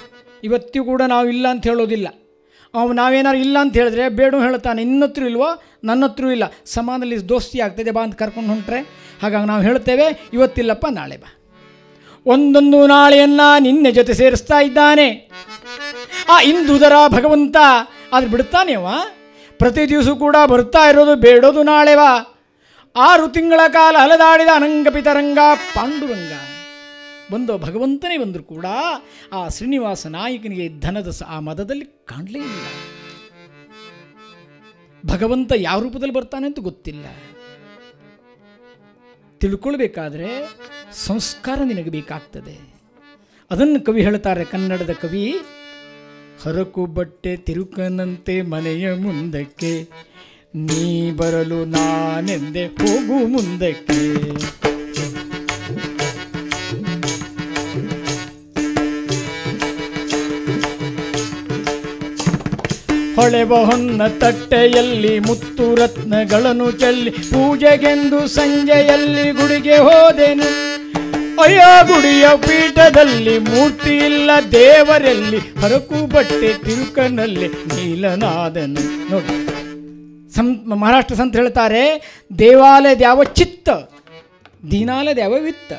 Speaker 1: ಇವತ್ತಿಗೂ ಕೂಡ ನಾವು ಇಲ್ಲ ಅಂತ ಹೇಳೋದಿಲ್ಲ. ನಾವೇನಾರು ಇಲ್ಲ ಅಂತ ಹೇಳಿದ್ರೆ ಬೇಡ ಹೇಳ್ತಾನೆ, ನಿನ್ನ ಹತ್ರ ಇಲ್ವೋ, ನನ್ನ ಹತ್ರ ಇಲ್ಲ, ಸಮಾನಲ್ಲಿ ದೋಸ್ತಿ ಆಗ್ತದೆ ಬಾ ಅಂತ ಕರ್ಕೊಂಡು ಹೊಂಟ್ರೆ. ಹಾಗಾಗಿ ನಾವು ಹೇಳ್ತೇವೆ, ಇವತ್ತಿಲ್ಲಪ್ಪ ನಾಳೆ ಬಾ. ಒಂದೊಂದು ನಾಳೆಯನ್ನು ನಿನ್ನೆ ಜೊತೆ ಸೇರಿಸ್ತಾ ಇದ್ದಾನೆ ಆ ಇಂದುದರ ಭಗವಂತ. ಆದ್ರೆ ಬಿಡ್ತಾನೆವ, ಪ್ರತಿ ದಿವಸ ಕೂಡ ಬರ್ತಾ ಇರೋದು ಬೇಡೋದು ನಾಳೆ ಬಾ. 6 ತಿಂಗಳ ಕಾಲ ಅಲದಾಡಿದ ಅನಂಗಪಿತ ರಂಗ ಪಾಂಡುರಂಗ. ಬಂದು ಭಗವಂತನೇ ಬಂದರೂ ಕೂಡ ಆ ಶ್ರೀನಿವಾಸ ನಾಯಕನಿಗೆ ಧನದ ಆ ಮದದಲ್ಲಿ ಕಾಣಲೇ ಇಲ್ಲ. ಭಗವಂತ ಯಾವ ರೂಪದಲ್ಲಿ ಬರ್ತಾನೆ ಅಂತ ಗೊತ್ತಿಲ್ಲ. ತಿಳ್ಕೊಳ್ಬೇಕಾದ್ರೆ ಸಂಸ್ಕಾರ ನಿನಗೆ ಬೇಕಾಗ್ತದೆ. ಅದನ್ನು ಕವಿ ಹೇಳ್ತಾರೆ, ಕನ್ನಡದ ಕವಿ. ಹರಕು ಬಟ್ಟೆ ತಿರುಕನಂತೆ ಮನೆಯ ಮುಂದಕ್ಕೆ, ನೀ ಬರಲು ನಾನೆಂದೆ ಹೋಗು ಮುಂದಕ್ಕೆ. ಹೊಳೆವ ಹೊನ್ನ ತಟ್ಟೆಯಲ್ಲಿ ಮುತ್ತು ರತ್ನಗಳನ್ನು ಚೆಲ್ಲಿ, ಪೂಜೆಗೆಂದು ಸಂಜೆಯಲ್ಲಿ ಗುಡಿಗೆ ಹೋದೆನು. ಅಯ್ಯ ಗುಡಿಯ ಪೀಠದಲ್ಲಿ ಮೂರ್ತಿ ಇಲ್ಲ ದೇವರಲ್ಲಿ, ಹರಕು ಬಟ್ಟೆ ತಿರುಕನಲ್ಲಿ ನೀಲನಾದನು. ನೋಡಿ, ಮಹಾರಾಷ್ಟ್ರ ಸಂತ ಹೇಳ್ತಾರೆ, ದೇವಾಲಯದ ಯಾವ ಚಿತ್ತ, ದೀನಾಲಯದ ಯಾವ ವಿತ್ತ.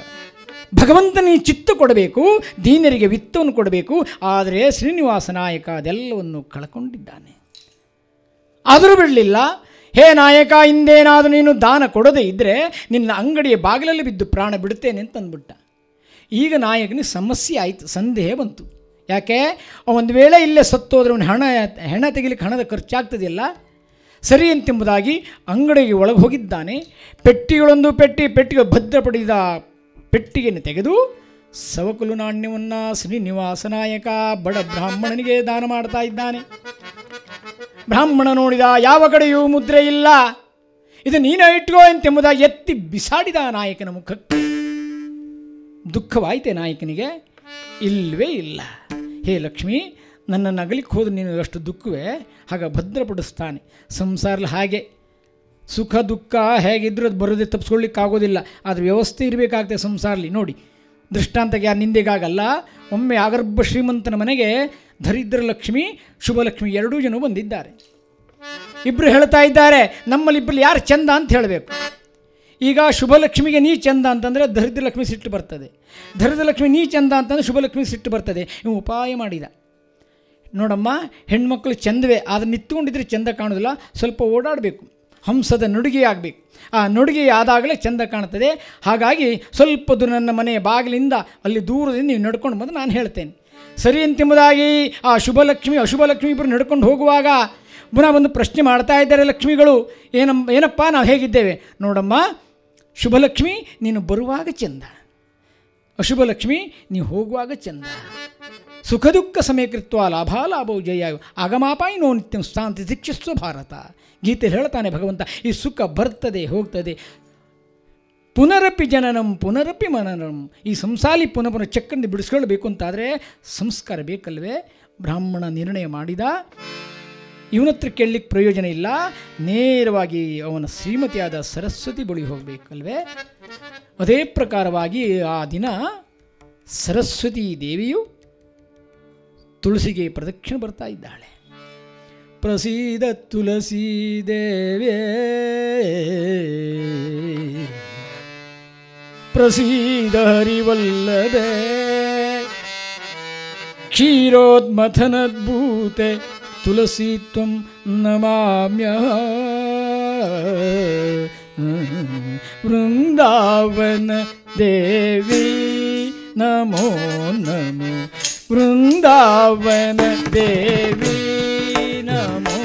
Speaker 1: ಭಗವಂತನಿಗೆ ಚಿತ್ತ ಕೊಡಬೇಕು, ದೀನರಿಗೆ ವಿತ್ತವನ್ನು ಕೊಡಬೇಕು. ಆದರೆ ಶ್ರೀನಿವಾಸ ನಾಯಕ ಅದೆಲ್ಲವನ್ನು ಕಳ್ಕೊಂಡಿದ್ದಾನೆ. ಆದರೂ ಬಿಡಲಿಲ್ಲ. ಹೇ ನಾಯಕ, ಹಿಂದೇನಾದರೂ ನೀನು ದಾನ ಕೊಡದೇ ಇದ್ದರೆ ನಿನ್ನ ಅಂಗಡಿಯ ಬಾಗಿಲಲ್ಲಿ ಬಿದ್ದು ಪ್ರಾಣ ಬಿಡುತ್ತೇನೆ ಅಂತ ಅಂದ್ಬಿಟ್ಟ. ಈಗ ನಾಯಕನಿಗೆ ಸಮಸ್ಯೆ ಆಯಿತು, ಸಂದೇಹ ಬಂತು. ಯಾಕೆ, ಒಂದು ವೇಳೆ ಇಲ್ಲೇ ಸತ್ತೋದ್ರೆ ಅವನು ಹೆಣ ತೆಗಿಲಿಕ್ಕೆ ಹಣದ ಖರ್ಚಾಗ್ತದೆಯಲ್ಲ, ಸರಿ ಎಂತೆಂಬುದಾಗಿ ಅಂಗಡಿಗೆ ಒಳಗೆ ಹೋಗಿದ್ದಾನೆ. ಪೆಟ್ಟಿಗಳೊಂದು ಪೆಟ್ಟಿಗೆ ಭದ್ರಪಡಿಸಿದ ಪೆಟ್ಟಿಗೆಯನ್ನು ತೆಗೆದು ಸವಕಲು ನಾಣ್ಯವನ್ನು ಶ್ರೀನಿವಾಸ ನಾಯಕ ಬಡ ಬ್ರಾಹ್ಮಣನಿಗೆ ದಾನ ಮಾಡ್ತಾ ಇದ್ದಾನೆ. ಬ್ರಾಹ್ಮಣ ನೋಡಿದ, ಯಾವ ಕಡೆಯೂ ಮುದ್ರೆ ಇಲ್ಲ, ಇದು ನೀನೇ ಇಟ್ಕೋ ಎಂತೆಂಬುದಾಗಿ ಎತ್ತಿ ಬಿಸಾಡಿದ ನಾಯಕನ ಮುಖಕ್ಕೆ. ದುಃಖವಾಯಿತೆ ನಾಯಕನಿಗೆ? ಇಲ್ಲವೇ ಇಲ್ಲ. ಹೇ ಲಕ್ಷ್ಮಿ, ನನ್ನನ್ನು ಅಗಲಿಕ್ಕೆ ಹೋದ್ರೆ ನೀನು ಅಷ್ಟು ದುಃಖವೇ? ಹಾಗೆ ಭದ್ರಪಡಿಸ್ತಾನೆ. ಸಂಸಾರಲ್ಲಿ ಹಾಗೆ ಸುಖ ದುಃಖ ಹೇಗಿದ್ರೂ ಅದು ಬರೋದೇ ತಪ್ಪಿಸ್ಕೊಳ್ಳಿಕ್ಕಾಗೋದಿಲ್ಲ. ಆದರೆ ವ್ಯವಸ್ಥೆ ಇರಬೇಕಾಗ್ತದೆ ಸಂಸಾರಲ್ಲಿ. ನೋಡಿ, ದೃಷ್ಟಾಂತಕ್ಕೆ ಯಾರು ನಿಂದೆಗಾಗಲ್ಲ. ಒಮ್ಮೆ ಆಗರ್ಭ ಶ್ರೀಮಂತನ ಮನೆಗೆ ದರಿದ್ರ ಲಕ್ಷ್ಮಿ ಶುಭಲಕ್ಷ್ಮಿ 2 ಜನ ಬಂದಿದ್ದಾರೆ. ಇಬ್ಬರು ಹೇಳ್ತಾ ಇದ್ದಾರೆ, ನಮ್ಮಲ್ಲಿಬ್ಬರಲ್ಲಿ ಯಾರು ಚಂದ ಅಂತ ಹೇಳಬೇಕು. ಈಗ ಶುಭಲಕ್ಷ್ಮಿಗೆ ನೀ ಚಂದ ಅಂತಂದರೆ ದರಿದ್ರ ಲಕ್ಷ್ಮಿ ಸಿಟ್ಟು ಬರ್ತದೆ. ದರಿದ್ರ ಲಕ್ಷ್ಮಿ ನೀ ಚಂದ ಅಂತಂದರೆ ಶುಭಲಕ್ಷ್ಮಿ ಸಿಟ್ಟು ಬರ್ತದೆ. ಇವು ಉಪಾಯ ಮಾಡಿದ. ನೋಡಮ್ಮ, ಹೆಣ್ಮಕ್ಳು ಚಂದವೇ, ಆದರೆ ನಿಂತ್ಕೊಂಡಿದ್ರೆ ಚಂದ ಕಾಣೋದಿಲ್ಲ, ಸ್ವಲ್ಪ ಓಡಾಡಬೇಕು, ಹಂಸದ ನುಡಿಗೆ ಆಗಬೇಕು. ಆ ನುಡಿಗೆ ಆದಾಗಲೇ ಚಂದ ಕಾಣ್ತದೆ. ಹಾಗಾಗಿ ಸ್ವಲ್ಪ ದೂರ ನನ್ನ ಮನೆಯ ಬಾಗಿಲಿಂದ ಅಲ್ಲಿ ದೂರದಿಂದ ನೀವು ನಡ್ಕೊಂಡು ಬಂದು ನಾನು ಹೇಳ್ತೇನೆ ಸರಿ ಎಂತೆಂಬುದಾಗಿ ಆ ಶುಭಲಕ್ಷ್ಮಿ ಅಶುಭಲಕ್ಷ್ಮಿ ಇಬ್ಬರು ನಡ್ಕೊಂಡು ಹೋಗುವಾಗ ಪುನಃ ಒಂದು ಪ್ರಶ್ನೆ ಮಾಡ್ತಾ ಇದ್ದಾರೆ ಲಕ್ಷ್ಮಿಗಳು. ಏನಪ್ಪ ನಾವು ಹೇಗಿದ್ದೇವೆ? ನೋಡಮ್ಮ, ಶುಭಲಕ್ಷ್ಮಿ ನೀನು ಬರುವಾಗ ಚಂದ, ಅಶುಭಲಕ್ಷ್ಮಿ ನೀವು ಹೋಗುವಾಗ ಚಂದ. ಸುಖ ದುಃಖ ಸಮಯಕೃತ್ವ ಲಾಭಾಲಾಭವು ಜಯ ಆಗಮಾಪಾಯಿ ನೋ ನಿತ್ಯಂ ಸ್ಥಾಂತಿ ಶಿಕ್ಷಿಸ್ವ ಭಾರತ. ಗೀತೆ ಹೇಳ್ತಾನೆ ಭಗವಂತ. ಈ ಸುಖ ಬರ್ತದೆ ಹೋಗ್ತದೆ. ಪುನರಪಿ ಜನನಂ ಪುನರಪಿ ಮನನಂ. ಈ ಸಂಸಾಲಿ ಪುನಃ ಚಕ್ಕಂದು ಬಿಡಿಸ್ಕೊಳ್ಬೇಕು ಅಂತಾದರೆ ಸಂಸ್ಕಾರ ಬೇಕಲ್ವೇ? ಬ್ರಾಹ್ಮಣ ನಿರ್ಣಯ ಮಾಡಿದ. ಇವನತ್ರ ಕೇಳಲಿಕ್ಕೆ ಪ್ರಯೋಜನ ಇಲ್ಲ, ನೇರವಾಗಿ ಅವನ ಶ್ರೀಮತಿಯಾದ ಸರಸ್ವತಿ ಬಳಿ ಹೋಗಬೇಕಲ್ವೇ? ಅದೇ ಪ್ರಕಾರವಾಗಿ ಆ ದಿನ ಸರಸ್ವತಿ ದೇವಿಯು ತುಳಸಿಗೆ ಪ್ರದಕ್ಷಿಣೆ ಬರ್ತಾ ಇದ್ದಾಳೆ. ಪ್ರಸೀದ ತುಳಸೀ ದೇವೇ ಪ್ರಸೀದ ಹರಿವಲ್ಲಭೆ ಕ್ಷೀರೋದ್ಮಥನದ್ಭೂತೆ ತುಳಸೀ ತ್ವಂ ನಮಾಮ್ಯಹಂ ವೃಂದಾವನ ದೇವಿ ನಮೋ ನಮೋ ವೃಂದಾವನ ದೇವಿ ನಮೋ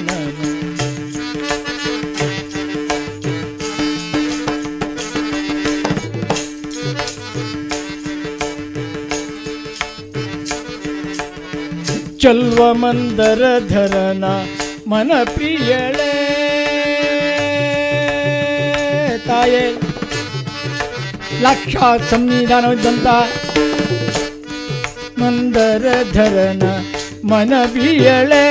Speaker 1: ನಮೋ. ಚಲ್ವ ಮಂದರ ಧರನ ಮನ ಪ್ರಿಯಳೇ ತಾಯೇ ಲಾಕ್ಷಾತ್ ಸಂವಿಧಾನವಿದ್ದಂತ ಮಂದರ ಧರನ ಮನ ಪ್ರಿಯಳೇ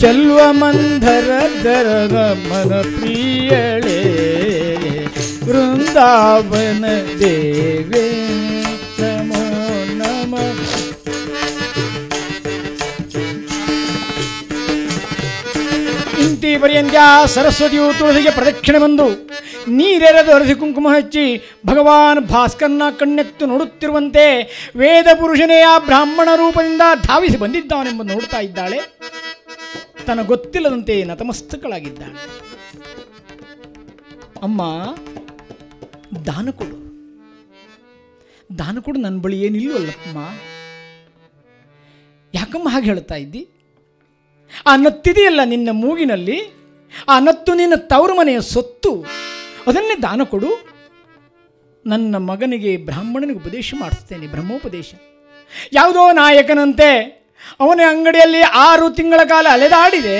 Speaker 1: ಚಲ್ವ ಮಂದರ ಧರನ ಮನ ಪ್ರಿಯಳೇ ವೃಂದಾವನ ದೇವೇ ನಮೋ ನಮಃ. ಇಂತಿ ಪರ್ಯಂತ್ಯ ಸರಸ್ವತಿಯು ತುಳಸಿಗೆ ಪ್ರದಕ್ಷಿಣೆ ಬಂದು ನೀರೆರೆದು ಅರಸಿ ಕುಂಕುಮ ಹಚ್ಚಿ ಭಗವಾನ್ ಭಾಸ್ಕರನ ಕಣ್ಣೆತ್ತು ನೋಡುತ್ತಿರುವಂತೆ ವೇದ ಪುರುಷನೇ ಆ ಬ್ರಾಹ್ಮಣ ರೂಪದಿಂದ ಧಾವಿಸಿ ಬಂದಿದ್ದಾನೆಂಬುದು ನೋಡ್ತಾ ಇದ್ದಾಳೆ. ತನ್ನ ಗೊತ್ತಿಲ್ಲದಂತೆ ನತಮಸ್ತಕಳಾಗಿದ್ದಾಳೆ. ಅಮ್ಮ, ದಾನ ಕೊಡು, ದಾನ ಕೊಡು, ನನ್ನ ಬಳಿ ಏನಿಲ್ವಲ್ಲಮ್ಮ. ಯಾಕಮ್ಮ ಹಾಗೆ ಹೇಳ್ತಾ ಇದ್ದಿ? ಆ ನತ್ತಿದೆಯಲ್ಲ ನಿನ್ನ ಮೂಗಿನಲ್ಲಿ, ಆ ನತ್ತು ನಿನ್ನ ತವರು ಮನೆಯ ಸೊತ್ತು, ಅದನ್ನೇ ದಾನ ಕೊಡು. ನನ್ನ ಮಗನಿಗೆ ಬ್ರಾಹ್ಮಣನಿಗೆ ಉಪದೇಶ ಮಾಡಿಸ್ತೇನೆ, ಬ್ರಹ್ಮೋಪದೇಶ. ಯಾವುದೋ ನಾಯಕನಂತೆ ಅವನ ಅಂಗಡಿಯಲ್ಲಿ 6 ತಿಂಗಳ ಕಾಲ ಅಲೆದಾಡಿದೆ,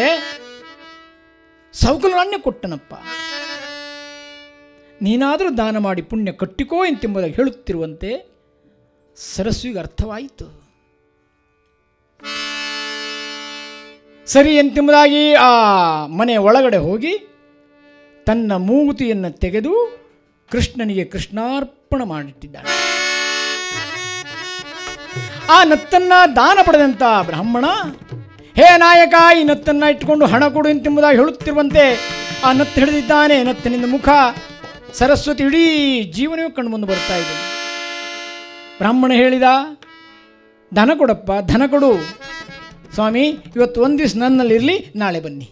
Speaker 1: ಸೌಕಲನಾಣ್ಯ ಕೊಟ್ಟನಪ್ಪ. ನೀನಾದರೂ ದಾನ ಮಾಡಿ ಪುಣ್ಯ ಕಟ್ಟಿಕೋ ಎಂತೆಂಬುದಾಗಿ ಹೇಳುತ್ತಿರುವಂತೆ ಸರಸ್ವಿಗೆ ಅರ್ಥವಾಯಿತು. ಸರಿ ಎಂತೆಂಬುದಾಗಿ ಆ ಮನೆಯ ಒಳಗಡೆ ಹೋಗಿ ತನ್ನ ಮೂಗುತಿಯನ್ನು ತೆಗೆದು ಕೃಷ್ಣನಿಗೆ ಕೃಷ್ಣಾರ್ಪಣ ಮಾಡಿಟ್ಟಿದ್ದಾಳೆ. ಆ ನತ್ತನ್ನು ದಾನ ಪಡೆದಂಥ ಬ್ರಾಹ್ಮಣ, ಹೇ ನಾಯಕ, ಈ ನತ್ತನ್ನು ಇಟ್ಟುಕೊಂಡು ಹಣ ಕೊಡು ಎಂತೆಂಬುದಾಗಿ ಹೇಳುತ್ತಿರುವಂತೆ ಆ ನತ್ತು ಹಿಡಿದಿದ್ದಾನೆ. ನತ್ತನಿಂದ ಮುಖ ಸರಸ್ವತಿ ಇಡೀ ಜೀವನವೇ ಕಂಡು ಮುಂದೆ ಬರ್ತಾ ಇದೆ. ಬ್ರಾಹ್ಮಣ ಹೇಳಿದ, ಧನ ಕೊಡಪ್ಪ, ಧನ ಕೊಡು. ಸ್ವಾಮಿ, ಇವತ್ತು ಒಂದು ದಿವಸ ನನ್ನಲ್ಲಿರಲಿ, ನಾಳೆ ಬನ್ನಿ.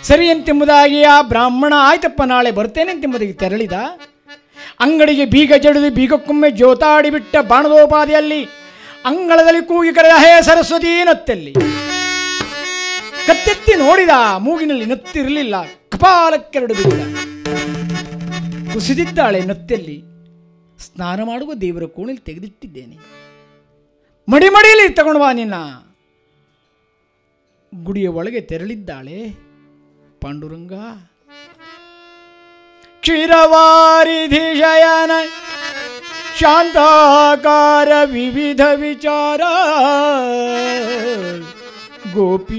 Speaker 1: ಸರಿ ಎಂತೆಂಬುದಾಗಿ ಆ ಬ್ರಾಹ್ಮಣ ಆಯ್ತಪ್ಪ ನಾಳೆ ಬರ್ತೇನೆ ಎಂತೆಂಬುದಾಗಿ ತೆರಳಿದ. ಅಂಗಡಿಗೆ ಬೀಗ ಜಡಿದು ಬೀಗಕ್ಕೊಮ್ಮೆ ಜೋತಾಡಿಬಿಟ್ಟ ಬಾಣದೋಪಾದಿಯಲ್ಲಿ ಅಂಗಳದಲ್ಲಿ ಕೂಗಿ ಕರೆದ, ಹೇ ಸರಸ್ವತಿ ನತ್ತೆಲ್ಲಿ. ಕತ್ತೆತ್ತಿ ನೋಡಿದ, ಮೂಗಿನಲ್ಲಿ ನತ್ತಿರಲಿಲ್ಲ, ಕಪಾಲಕ್ಕೆರಡು ಬಿದ್ದ. ಕುಸಿದಿದ್ದಾಳೆ ನತ್ತೆಲ್ಲಿ. ಸ್ನಾನ ಮಾಡುವ ದೇವರ ಕೋಣೆಯಲ್ಲಿ ತೆಗೆದಿಟ್ಟಿದ್ದೇನೆ, ಮಡಿಮಡಿಯಲ್ಲಿ ತಗೊಂಡು ಬಾ ನಿನ್ನ. ಗುಡಿಯ ಒಳಗೆ ತೆರಳಿದ್ದಾಳೆ. ಪಾಂಡುರಂಗ ಕ್ಷೀರವಾರಿಧಿ ಶಯನ ಶಾಂತಾಕಾರ ವಿವಿಧ ವಿಚಾರ ಗೋಪೀಜಾರ.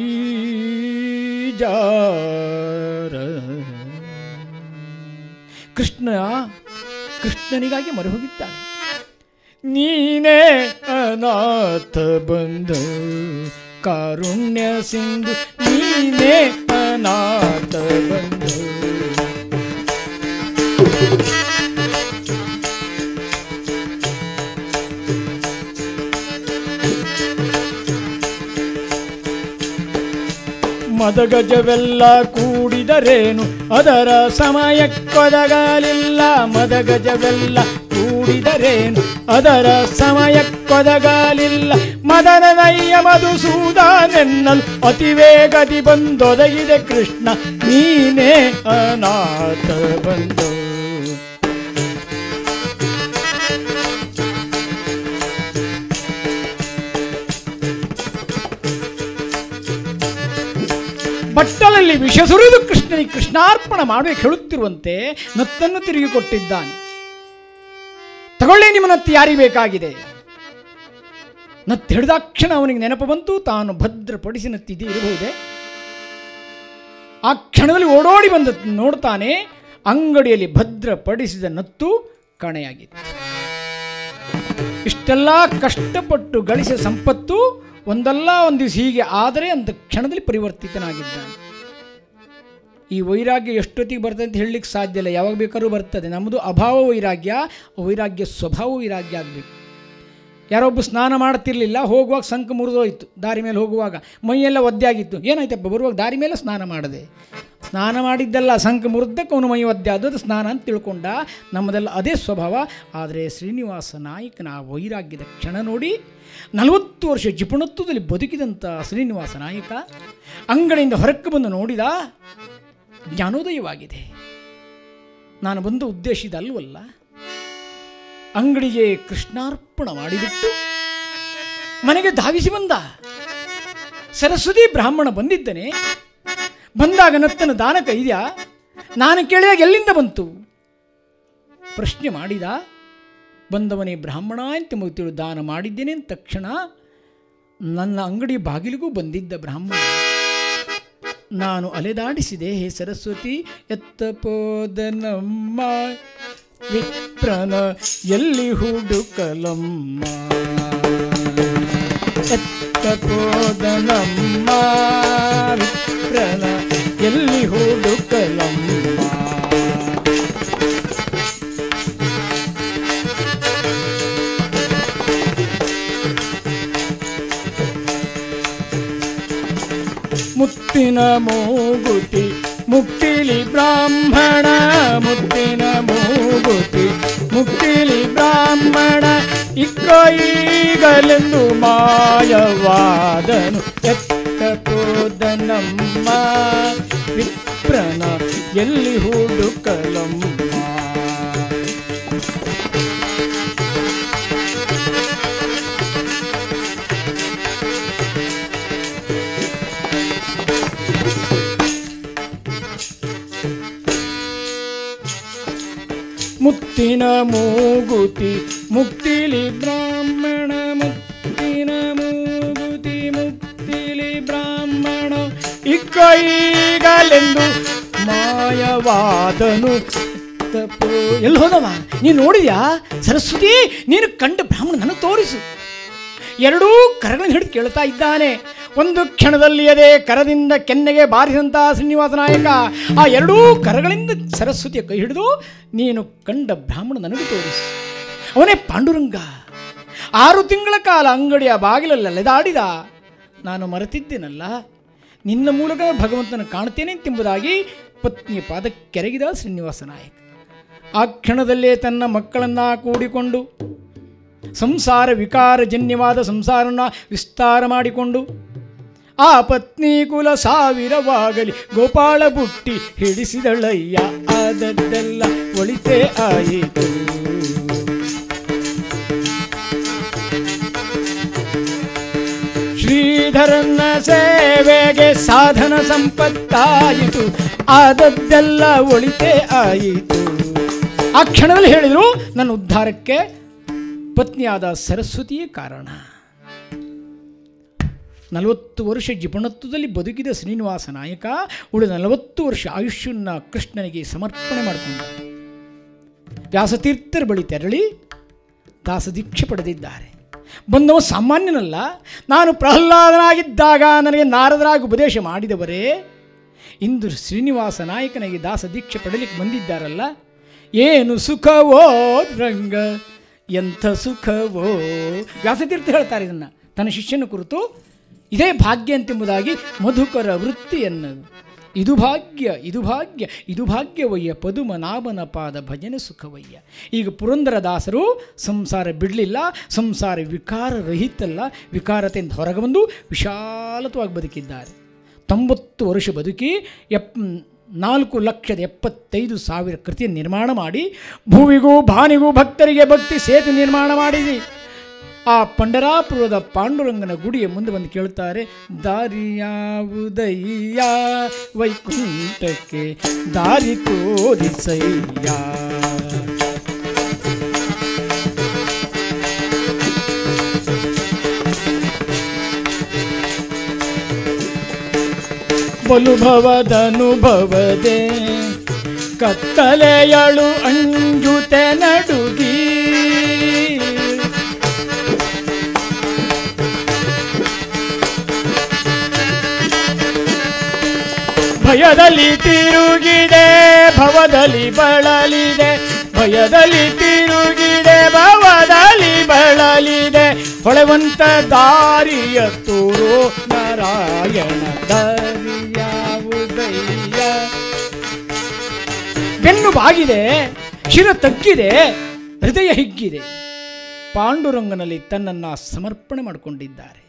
Speaker 1: ಕೃಷ್ಣನಿಗಾಗಿ ಮೊರೆ ಹೋಗಿದ್ದಾಳೆ. ನೀನೇ ಅನಾಥ ಬಂಧು ಕಾರುಣ್ಯ ಸಿಂಧು, ನೀನೇ ಅನಾಥ ಬಂಧು. ಮದಗಜವೆಲ್ಲ ಕೂಡಿದರೇನು ಅದರ ಸಮಯಕ್ಕೊದಗಲಿಲ್ಲ. ಮದಗಜವೆಲ್ಲ ಕೂಡಿದರೇನು ಅದರ ಸಮಯಕ್ಕೊದಗಲಿಲ್ಲ. ಮದನನಯ್ಯ ಮಧುಸೂದನೆನ್ನಲು ಅತಿವೇಗದಿ ಬಂದೊದಗಿದೆ ಕೃಷ್ಣ, ನೀನೇ ಅನಾಥ ಬಂಧು. ಬಟ್ಟಲಲ್ಲಿ ವಿಷ ಸುರಿದು ಕೃಷ್ಣನಿಗೆ ಕೃಷ್ಣಾರ್ಪಣ ಮಾಡಬೇಕು ಹೇಳುತ್ತಿರುವಂತೆ ನತ್ತನ್ನು ತಿರುಗಿ ಕೊಟ್ಟಿದ್ದಾನೆ. ತಗೊಳ್ಳಿ ನಿಮ್ಮ ನತ್ತು, ಯಾರಿಗೆ ಬೇಕಾಗಿದೆ. ನತ್ತು ಹಿಡಿದಾಕ್ಷಣ ಅವನಿಗೆ ನೆನಪು ಬಂತು, ತಾನು ಭದ್ರಪಡಿಸಿ ನತ್ತಿದೆ ಇರಬಹುದೇ. ಆ ಕ್ಷಣದಲ್ಲಿ ಓಡೋಡಿ ಬಂದ ನೋಡ್ತಾನೆ, ಅಂಗಡಿಯಲ್ಲಿ ಭದ್ರಪಡಿಸಿದ ನತ್ತು ಕಾಣೆಯಾಗಿತ್ತು. ಇಷ್ಟೆಲ್ಲ ಕಷ್ಟಪಟ್ಟು ಗಳಿಸಿದ ಸಂಪತ್ತು ಒಂದಲ್ಲ ಒಂದು ದಿವಸ ಹೀಗೆ ಆದರೆ ಅಂತ ಕ್ಷಣದಲ್ಲಿ ಪರಿವರ್ತಿತನಾಗಿದ್ದಾನೆ. ಈ ವೈರಾಗ್ಯ ಎಷ್ಟೊತ್ತಿಗೆ ಬರ್ತದೆ ಅಂತ ಹೇಳಲಿಕ್ಕೆ ಸಾಧ್ಯ ಇಲ್ಲ, ಯಾವಾಗ ಬೇಕಾದ್ರೂ ಬರ್ತದೆ. ನಮ್ಮದು ಅಭಾವ ವೈರಾಗ್ಯ, ವೈರಾಗ್ಯ ಸ್ವಭಾವ ವೈರಾಗ್ಯ ಆಗಬೇಕು. ಯಾರೊಬ್ಬ ಸ್ನಾನ ಮಾಡ್ತಿರ್ಲಿಲ್ಲ, ಹೋಗುವಾಗ ಸಂಕ ಮುರಿದೋಯ್ತು, ದಾರಿ ಮೇಲೆ ಹೋಗುವಾಗ ಮೈಯೆಲ್ಲ ಒದ್ದೆ ಆಗಿತ್ತು. ಏನಾಯ್ತಪ್ಪ, ಬರುವಾಗ ದಾರಿ ಮೇಲೆ ಸ್ನಾನ ಮಾಡಿದೆ. ಸ್ನಾನ ಮಾಡಿದ್ದೆಲ್ಲ ಸಂಕ ಮುರಿದಕ್ಕೆ ಅವನು ಮೈ ಒದ್ದೆ ಆದದ್ದು ಸ್ನಾನ ಅಂತ ತಿಳ್ಕೊಂಡ. ನಮ್ಮದೆಲ್ಲ ಅದೇ ಸ್ವಭಾವ. ಆದರೆ ಶ್ರೀನಿವಾಸ ನಾಯಕನ ಆ ವೈರಾಗ್ಯದ ಕ್ಷಣ ನೋಡಿ 40 ವರ್ಷ ಜಿಪುಣತ್ವದಲ್ಲಿ ಬದುಕಿದಂಥ ಶ್ರೀನಿವಾಸ ನಾಯಕ ಅಂಗಡಿಯಿಂದ ಹೊರಕ್ಕೆ ಬಂದು ನೋಡಿದ, ಜ್ಞಾನೋದಯವಾಗಿದೆ. ನಾನು ಬಂದ ಉದ್ದೇಶ ಇದಲ್ವಲ್ಲ. ಅಂಗಡಿಗೆ ಕೃಷ್ಣಾರ್ಪಣ ಮಾಡಿಬಿಟ್ಟು ಮನೆಗೆ ಧಾವಿಸಿ ಬಂದ. ಸರಸ್ವತಿ ಬ್ರಾಹ್ಮಣ ಬಂದಿದ್ದನೆ. ಬಂದಾಗ ನತ್ತನ ದಾನ ಕೈದ್ಯಾ? ನಾನು ಕೇಳಿದಾಗ ಎಲ್ಲಿಂದ ಬಂತು ಪ್ರಶ್ನೆ ಮಾಡಿದ. ಬಂದವನೇ ಬ್ರಾಹ್ಮಣ ಅಂತ ಮುಗಿತಿಳು. ದಾನ ಮಾಡಿದ್ದೇನೆ ಅಂದ ತಕ್ಷಣ ನನ್ನ ಅಂಗಡಿ ಬಾಗಿಲಿಗೂ ಬಂದಿದ್ದ ಬ್ರಾಹ್ಮಣ. ನಾನು ಅಲೆದಾಡಿಸಿದೆ, ಹೇ ಸರಸ್ವತಿ, ಎತ್ತಪೋದನಮ್ಮ ವಿಪ್ರನ ಎಲ್ಲಿ ಹುಡುಕಲಮ್ಮ, ಎತ್ತಪೋದನಮ್ಮ ವಿಪ್ರನ ಎಲ್ಲಿ ಹುಡುಕಲಮ್ಮ. ಮುತ್ತಿನ ಮೂಗುತಿ ಮುಕ್ತಿಲಿ ಬ್ರಾಹ್ಮಣ, ಮುತ್ತಿನ ಮೂಗುತಿ ಮುಕ್ತಿಲಿ ಬ್ರಾಹ್ಮಣ, ಇಕ್ಕೈಗಲೆಂದು ಮಾಯವಾದನು, ಎತ್ತಪೋದನಮ್ಮ ವಿಪ್ರನ ಎಲ್ಲಿ ಹುಡುಕಲಮ್ಮ. ಮುತ್ತಿನ ಮೂಗುತಿ ಮುಕ್ತಿಲಿ ಬ್ರಾಹ್ಮಣ, ಮುತ್ತಿನ ಮೂಗುತಿ ಮುಕ್ತಿಲಿ ಬ್ರಾಹ್ಮಣ, ಇಕ್ಕೈಗಲೆಂದು ಮಾಯವಾದನು. ಎಲ್ಲಿ ಹೋದವ? ನೀನು ನೋಡಿದ್ಯಾ ಸರಸ್ವತಿ? ನೀನು ಕಂಡ ಬ್ರಾಹ್ಮಣ ನನಗೆ ತೋರಿಸು. ಎರಡೂ ಕರಗಳನ್ನು ಹಿಡಿದು ಕೇಳ್ತಾ ಇದ್ದಾನೆ. ಒಂದು ಕ್ಷಣದಲ್ಲಿ ಅದೇ ಕರದಿಂದ ಕೆನ್ನೆಗೆ ಬಾರಿಸಿದಂಥ ಶ್ರೀನಿವಾಸ ನಾಯಕ ಆ ಎರಡೂ ಕರಗಳಿಂದ ಸರಸ್ವತಿಯ ಕೈ ಹಿಡಿದು, ನೀನು ಕಂಡ ಬ್ರಾಹ್ಮಣ ನನಗೆ ತೋರಿಸು. ಅವನೇ ಪಾಂಡುರಂಗ. 6 ತಿಂಗಳ ಕಾಲ ಅಂಗಡಿಯ ಬಾಗಿಲಲ್ಲಿ ಅಲೆದಾಡಿದ. ನಾನು ಮರೆತಿದ್ದೇನಲ್ಲ, ನಿನ್ನ ಮೂಲಕ ಭಗವಂತನ ಕಾಣ್ತೇನೆ ಎಂಬುದಾಗಿ ಪತ್ನಿಯ ಪಾದಕ್ಕೆ ಕೆರಗಿದ ಶ್ರೀನಿವಾಸ ನಾಯಕ. ಆ ಕ್ಷಣದಲ್ಲೇ ತನ್ನ ಮಕ್ಕಳನ್ನು ಕೂಡಿಕೊಂಡು ಸಂಸಾರ ವಿಕಾರಜನ್ಯವಾದ ಸಂಸಾರನ ವಿಸ್ತಾರ ಮಾಡಿಕೊಂಡು, ಆ ಪತ್ನಿ ಕುಲ ಸಾವಿರವಾಗಲಿ ಗೋಪಾಳ ಬುಟ್ಟಿ ಹಿಡಿಸಿದಳಯ್ಯ, ಆದದ್ದೆಲ್ಲ ಒಳಿತೇ ಆಯಿತು. ಶ್ರೀಧರನ ಸೇವೆಗೆ ಸಾಧನ ಸಂಪತ್ತಾಯಿತು, ಆದದ್ದೆಲ್ಲ ಒಳಿತೇ ಆಯಿತು. ಆ ಕ್ಷಣದಲ್ಲಿ ಹೇಳಿದರು, ನನ್ನ ಉದ್ಧಾರಕ್ಕೆ ಪತ್ನಿಯಾದ ಸರಸ್ವತಿಯೇ ಕಾರಣ. 40 ವರ್ಷ ಜಿಪುಣತ್ವದಲ್ಲಿ ಬದುಕಿದ ಶ್ರೀನಿವಾಸ ನಾಯಕ ಉಳಿದ 40 ವರ್ಷ ಆಯುಷ್ಯನ್ನ ಕೃಷ್ಣನಿಗೆ ಸಮರ್ಪಣೆ ಮಾಡಿಕೊಂಡ. ವ್ಯಾಸತೀರ್ಥರ ಬಳಿ ತೆರಳಿ ದಾಸದೀಕ್ಷೆ ಪಡೆದಿದ್ದಾರೆ. ಬಂದವ ಸಾಮಾನ್ಯನಲ್ಲ. ನಾನು ಪ್ರಹ್ಲಾದನಾಗಿದ್ದಾಗ ನನಗೆ ನಾರದರಾಗಿ ಉಪದೇಶ ಮಾಡಿದವರೇ ಇಂದು ಶ್ರೀನಿವಾಸ ನಾಯಕನಿಗೆ ದಾಸದೀಕ್ಷೆ ಪಡೆಯಲಿಕ್ಕೆ ಬಂದಿದ್ದಾರಲ್ಲ, ಏನು ಸುಖವೋ ರಂಗ, ಎಂಥ ಸುಖವೋ. ವ್ಯಾಸತೀರ್ಥ ಹೇಳ್ತಾರೆ ಇದನ್ನು ತನ್ನ ಶಿಷ್ಯನ ಕುರಿತು. ಇದೇ ಭಾಗ್ಯ ಎಂಬುದಾಗಿ ಮಧುಕರ ವೃತ್ತಿಯನ್ನದು. ಇದು ಭಾಗ್ಯ, ಇದು ಭಾಗ್ಯ, ಇದು ಭಾಗ್ಯವಯ್ಯ, ಪದುಮನಾಭನ ಪಾದ ಭಜನೆ ಸುಖವಯ್ಯ. ಈಗ ಪುರಂದರದಾಸರು ಸಂಸಾರ ಬಿಡಲಿಲ್ಲ, ಸಂಸಾರ ವಿಕಾರ ರಹಿತಲ್ಲ, ವಿಕಾರತೆಯಿಂದ ಹೊರಗೆ ಬಂದು ವಿಶಾಲವಾಗಿ ಬದುಕಿದ್ದಾರೆ. 90 ವರ್ಷ ಬದುಕಿ 4,75,000 ಕೃತಿಯನ್ನು ನಿರ್ಮಾಣ ಮಾಡಿ ಭೂವಿಗೂ ಭಾನಿಗೂ ಭಕ್ತರಿಗೆ ಭಕ್ತಿ ಸೇತು ನಿರ್ಮಾಣ ಮಾಡಿದಿ. ಆ ಪಂಡರಾಪುರದ ಪಾಂಡುರಂಗನ ಗುಡಿಯ ಮುಂದೆ ಬಂದು ಕೇಳ್ತಾರೆ, ದಾರಿಯಾವುದಯ್ಯ ವೈಕುಂಠಕ್ಕೆ ದಾರಿ ತೋರಿಸಯ್ಯ. ಬಲುಭವದನುಭವದೆ ಕತ್ತಲೆಯಳು ಅಂಜುತೆ ನಡುಗಿ, ಭಯದಲ್ಲಿ ತಿರುಗಿದೆ ಭವದಲ್ಲಿ ಬಳಲಿದೆ, ಭಯದಲ್ಲಿ ತಿರುಗಿದೆ ಭವದಲ್ಲಿ ಬಳಲಿದೆ, ಹೊಳೆವಂತ ದಾರಿಯ ತೋರೋ ನಾರಾಯಣ ದಾರಿಯಾವುದಯ್ಯ. ಬೆನ್ನು ಬಾಗಿದೆ, ಶಿರ ತಗ್ಗಿದೆ, ಹೃದಯ ಹಿಗ್ಗಿದೆ. ಪಾಂಡುರಂಗನಲ್ಲಿ ತನ್ನನ್ನು ಸಮರ್ಪಣೆ ಮಾಡಿಕೊಂಡಿದ್ದಾರೆ.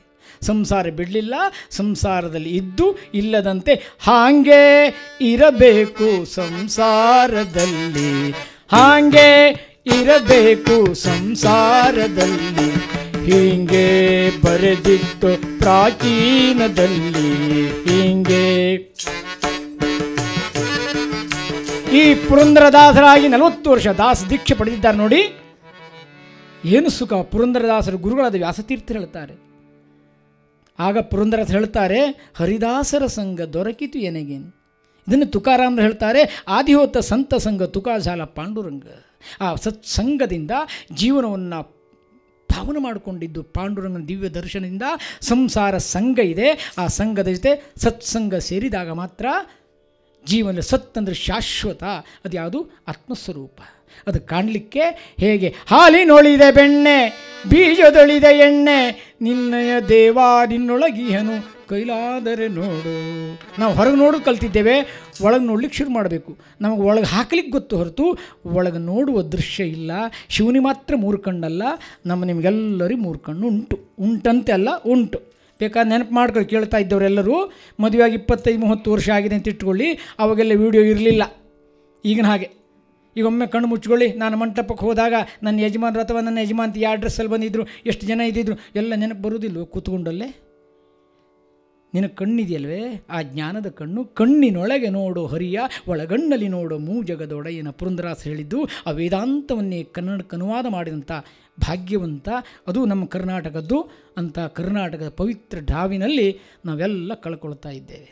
Speaker 1: ಸಂಸಾರ ಬಿಡಲಿಲ್ಲ, ಸಂಸಾರದಲ್ಲಿ ಇದ್ದು ಇಲ್ಲದಂತೆ ಹಾಗೆ ಇರಬೇಕು ಸಂಸಾರದಲ್ಲಿ, ಹಾಗೆ ಇರಬೇಕು ಸಂಸಾರದಲ್ಲಿ, ಹೀಗೆ ಬರೆದಿತ್ತು ಪ್ರಾಚೀನದಲ್ಲಿ, ಹೀಗೆ. ಈ ಪುರಂದರದಾಸರಾಗಿ 40 ವರ್ಷ ದಾಸ ದೀಕ್ಷೆ ಪಡೆದಿದ್ದಾರೆ ನೋಡಿ. ಏನು ಸುಖ. ಪುರಂದರದಾಸರ ಗುರುಗಳಾದ ವ್ಯಾಸತೀರ್ಥ ಹೇಳ್ತಾರೆ. ಆಗ ಪುರಂದರದಾಸ ಹೇಳ್ತಾರೆ, ಹರಿದಾಸರ ಸಂಘ ದೊರಕಿತು ಎನಗೇನು. ಇದನ್ನು ತುಕಾರಾಮರು ಹೇಳ್ತಾರೆ, ಆದಿಹೋತ ಸಂತ ಸಂಘ ತುಕಾಶಾಲ ಪಾಂಡುರಂಗ. ಆ ಸತ್ಸಂಗದಿಂದ ಜೀವನವನ್ನು ಪಾವನ ಮಾಡಿಕೊಂಡಿದ್ದು ಪಾಂಡುರಂಗನ ದಿವ್ಯ ದರ್ಶನದಿಂದ. ಸಂಸಾರ ಸಂಘ ಇದೆ, ಆ ಸಂಘದ ಜೊತೆ ಸತ್ಸಂಗ ಸೇರಿದಾಗ ಮಾತ್ರ ಜೀವನ. ಸತ್ ಅಂದರೆ ಶಾಶ್ವತ, ಅದು ಯಾವುದು ಆತ್ಮಸ್ವರೂಪ. ಅದು ಕಾಣಲಿಕ್ಕೆ ಹೇಗೆ ಹಾಲಿನೊಳಿದೆ ಬೆಣ್ಣೆ ಬೀಜದೊಳಿದೆ ಎಣ್ಣೆ, ನಿನ್ನಯ ದೇವ ನಿನ್ನೊಳಗಿಹನು ಕೈಲಾದರೆ ನೋಡು. ನಾವು ಹೊರಗೆ ನೋಡು ಕಲ್ತಿದ್ದೇವೆ, ಒಳಗೆ ನೋಡ್ಲಿಕ್ಕೆ ಶುರು ಮಾಡಬೇಕು. ನಮಗೆ ಒಳಗೆ ಹಾಕ್ಲಿಕ್ಕೆ ಗೊತ್ತು ಹೊರತು ಒಳಗೆ ನೋಡುವ ದೃಶ್ಯ ಇಲ್ಲ. ಶಿವನಿ ಮಾತ್ರ 3 ಕಣ್ಣಲ್ಲ, ನಿಮಗೆಲ್ಲರಿಗೂ 3 ಕಣ್ಣು ಉಂಟು. ಉಂಟಂತೆ ಅಲ್ಲ, ಉಂಟು. ಬೇಕಾದ್ರೆ ನೆನಪು ಮಾಡ್ಕೊಳ್ಳಿ. ಕೇಳ್ತಾ ಇದ್ದವರೆಲ್ಲರೂ ಮದುವೆಯಾಗಿ 25-30 ವರ್ಷ ಆಗಿದೆ ಅಂತ ಇಟ್ಕೊಳ್ಳಿ. ಅವಾಗೆಲ್ಲ ವೀಡಿಯೋ ಇರಲಿಲ್ಲ ಈಗಿನ ಹಾಗೆ. ಈಗ ಒಮ್ಮೆ ಕಣ್ಣು ಮುಚ್ಕೊಳ್ಳಿ. ನಾನು ಮಂಟಪಕ್ಕೆ ಹೋದಾಗ ನನ್ನ ಯಜಮಾನರು ಅಥವಾ ನನ್ನ ಯಜಮಾನ್ತಿ ಯಾವ ಡ್ರೆಸ್ಸಲ್ಲಿ ಬಂದಿದ್ದರು, ಎಷ್ಟು ಜನ ಇದ್ದಿದ್ರು ಎಲ್ಲ ನೆನಪು ಬರುವುದಿಲ್ಲ ಕೂತ್ಕೊಂಡಲ್ಲೇ. ನಿನಗೆ ಕಣ್ಣಿದೆಯಲ್ವೇ, ಆ ಜ್ಞಾನದ ಕಣ್ಣು. ಕಣ್ಣಿನೊಳಗೆ ನೋಡು ಹರಿಯ, ಒಳಗಣ್ಣಲ್ಲಿ ನೋಡು ಮೂಜಗದೊಡೆಯನ. ಪುರಂದರದಾಸ ಹೇಳಿದ್ದು ಆ ವೇದಾಂತವನ್ನೇ ಕನ್ನಡಕ್ಕೆ ಅನುವಾದ ಮಾಡಿದಂಥ ಭಾಗ್ಯವಂತ ಅದು ನಮ್ಮ ಕರ್ನಾಟಕದ್ದು. ಅಂಥ ಕರ್ನಾಟಕದ ಪವಿತ್ರ ಢಾವಿನಲ್ಲಿ ನಾವೆಲ್ಲ ಕಳ್ಕೊಳ್ತಾ ಇದ್ದೇವೆ.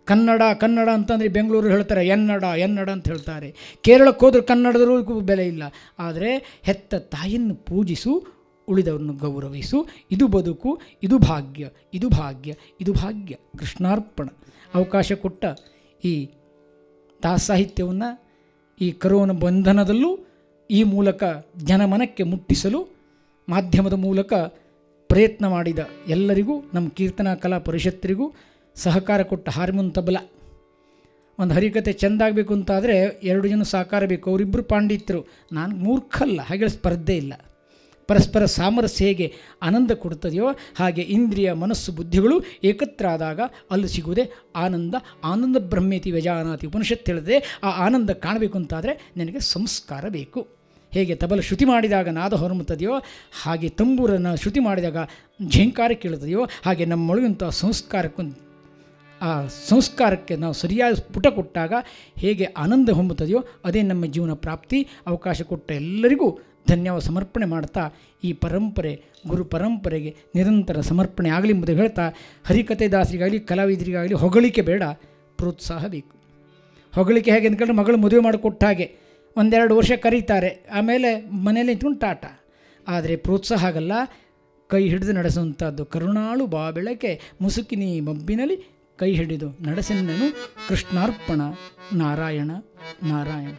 Speaker 1: ಕನ್ನಡ ಕನ್ನಡ ಅಂತಂದರೆ ಬೆಂಗಳೂರು ಹೇಳ್ತಾರೆ ಎನ್ನಡ ಎನ್ನಡ ಅಂತ ಹೇಳ್ತಾರೆ. ಕೇರಳಕ್ಕೆ ಹೋದ್ರೆ ಕನ್ನಡದವರಿಗೂ ಬೆಲೆ ಇಲ್ಲ. ಆದರೆ ಹೆತ್ತ ತಾಯಿಯನ್ನು ಪೂಜಿಸು, ಉಳಿದವರನ್ನು ಗೌರವಿಸು. ಇದು ಬದುಕು, ಇದು ಭಾಗ್ಯ, ಇದು ಭಾಗ್ಯ, ಇದು ಭಾಗ್ಯ. ಕೃಷ್ಣಾರ್ಪಣ. ಅವಕಾಶ ಕೊಟ್ಟ ಈ ದಾಸ ಸಾಹಿತ್ಯವನ್ನು ಈ ಕರೋನಾ ಬಂಧನದಲ್ಲೂ ಈ ಮೂಲಕ ಜನಮನಕ್ಕೆ ಮುಟ್ಟಿಸಲು ಮಾಧ್ಯಮದ ಮೂಲಕ ಪ್ರಯತ್ನ ಮಾಡಿದ ಎಲ್ಲರಿಗೂ, ನಮ್ಮ ಕೀರ್ತನಾ ಕಲಾ ಪರಿಷತ್ತರಿಗೂ ಸಹಕಾರ ಕೊಟ್ಟ ಹಾರ್ಮೋನ್ ತಬಲ. ಒಂದು ಹರಿಕತೆ ಚೆಂದಾಗಬೇಕು ಅಂತಾದರೆ 2 ಜನ ಸಹಕಾರ ಬೇಕು. ಅವರಿಬ್ಬರು ಪಾಂಡಿತ್ಯರು. ನಾನು ಮೂರ್ಖಲ್ಲ, ಹಾಗೆ ಸ್ಪರ್ಧೆ ಇಲ್ಲ. ಪರಸ್ಪರ ಸಾಮರಸ್ಯ ಹೇಗೆ ಆನಂದ ಕೊಡ್ತದೆಯೋ ಹಾಗೆ ಇಂದ್ರಿಯ ಮನಸ್ಸು ಬುದ್ಧಿಗಳು ಏಕತ್ರ ಆದಾಗ ಅಲ್ಲಿ ಸಿಗುವುದೇ ಆನಂದ. ಆನಂದ ಬ್ರಹ್ಮೇತಿ ವ್ಯಜಾನಾತಿ ಉಪನಿಷತ್ತು ಹೇಳಿದೆ. ಆ ಆನಂದ ಕಾಣಬೇಕು ಅಂತಾದರೆ ನನಗೆ ಸಂಸ್ಕಾರ ಬೇಕು. ಹೇಗೆ ತಬಲ ಶ್ರುತಿ ಮಾಡಿದಾಗ ನಾದ ಹೊರಮುತ್ತದೆಯೋ ಹಾಗೆ ತಂಬೂರನ್ನು ಶ್ರುತಿ ಮಾಡಿದಾಗ ಝೇಂಕಾರ ಕೇಳುತ್ತದೆಯೋ ಹಾಗೆ ನಮ್ಮೊಳಗಿಂಥ ಆ ಸಂಸ್ಕಾರಕ್ಕೆ ನಾವು ಸರಿಯಾದ ಪುಟ ಕೊಟ್ಟಾಗ ಹೇಗೆ ಆನಂದ ಹೊಮ್ಮುತ್ತದೆಯೋ ಅದೇ ನಮ್ಮ ಜೀವನ ಪ್ರಾಪ್ತಿ. ಅವಕಾಶ ಕೊಟ್ಟ ಎಲ್ಲರಿಗೂ ಧನ್ಯವಾದ ಸಮರ್ಪಣೆ ಮಾಡ್ತಾ ಈ ಪರಂಪರೆ ಗುರು ಪರಂಪರೆಗೆ ನಿರಂತರ ಸಮರ್ಪಣೆ ಆಗಲಿ ಎಂಬುದು ಹೇಳ್ತಾ, ಹರಿಕತೆ ದಾಸರಿಗಾಗಲಿ ಕಲಾವಿದರಿಗಾಗಲಿ ಹೊಗಳಿಕೆ ಬೇಡ, ಪ್ರೋತ್ಸಾಹ ಬೇಕು. ಹೊಗಳಿಕೆ ಹೇಗೆ ಅಂದ್ಕೊಂಡ್ರೆ ಮಗಳು ಮದುವೆ ಮಾಡಿಕೊಟ್ಟ ಹಾಗೆ 1-2 ವರ್ಷ ಕರೀತಾರೆ, ಆಮೇಲೆ ಮನೇಲಿ ನಿಂತ್ಕೊಂಡು ಟಾಟ. ಆದರೆ ಪ್ರೋತ್ಸಾಹ ಆಗಲ್ಲ, ಕೈ ಹಿಡಿದು ನಡೆಸುವಂಥದ್ದು. ಕರುಣಾಳು ಬಾ ಬೆಳಕೆ ಮುಸುಕಿನಿ ಮಬ್ಬಿನಲ್ಲಿ ಕೈ ಹಿಡಿದು ನಡೆಸಿನನು. ಕೃಷ್ಣಾರ್ಪಣ. ನಾರಾಯಣ ನಾರಾಯಣ.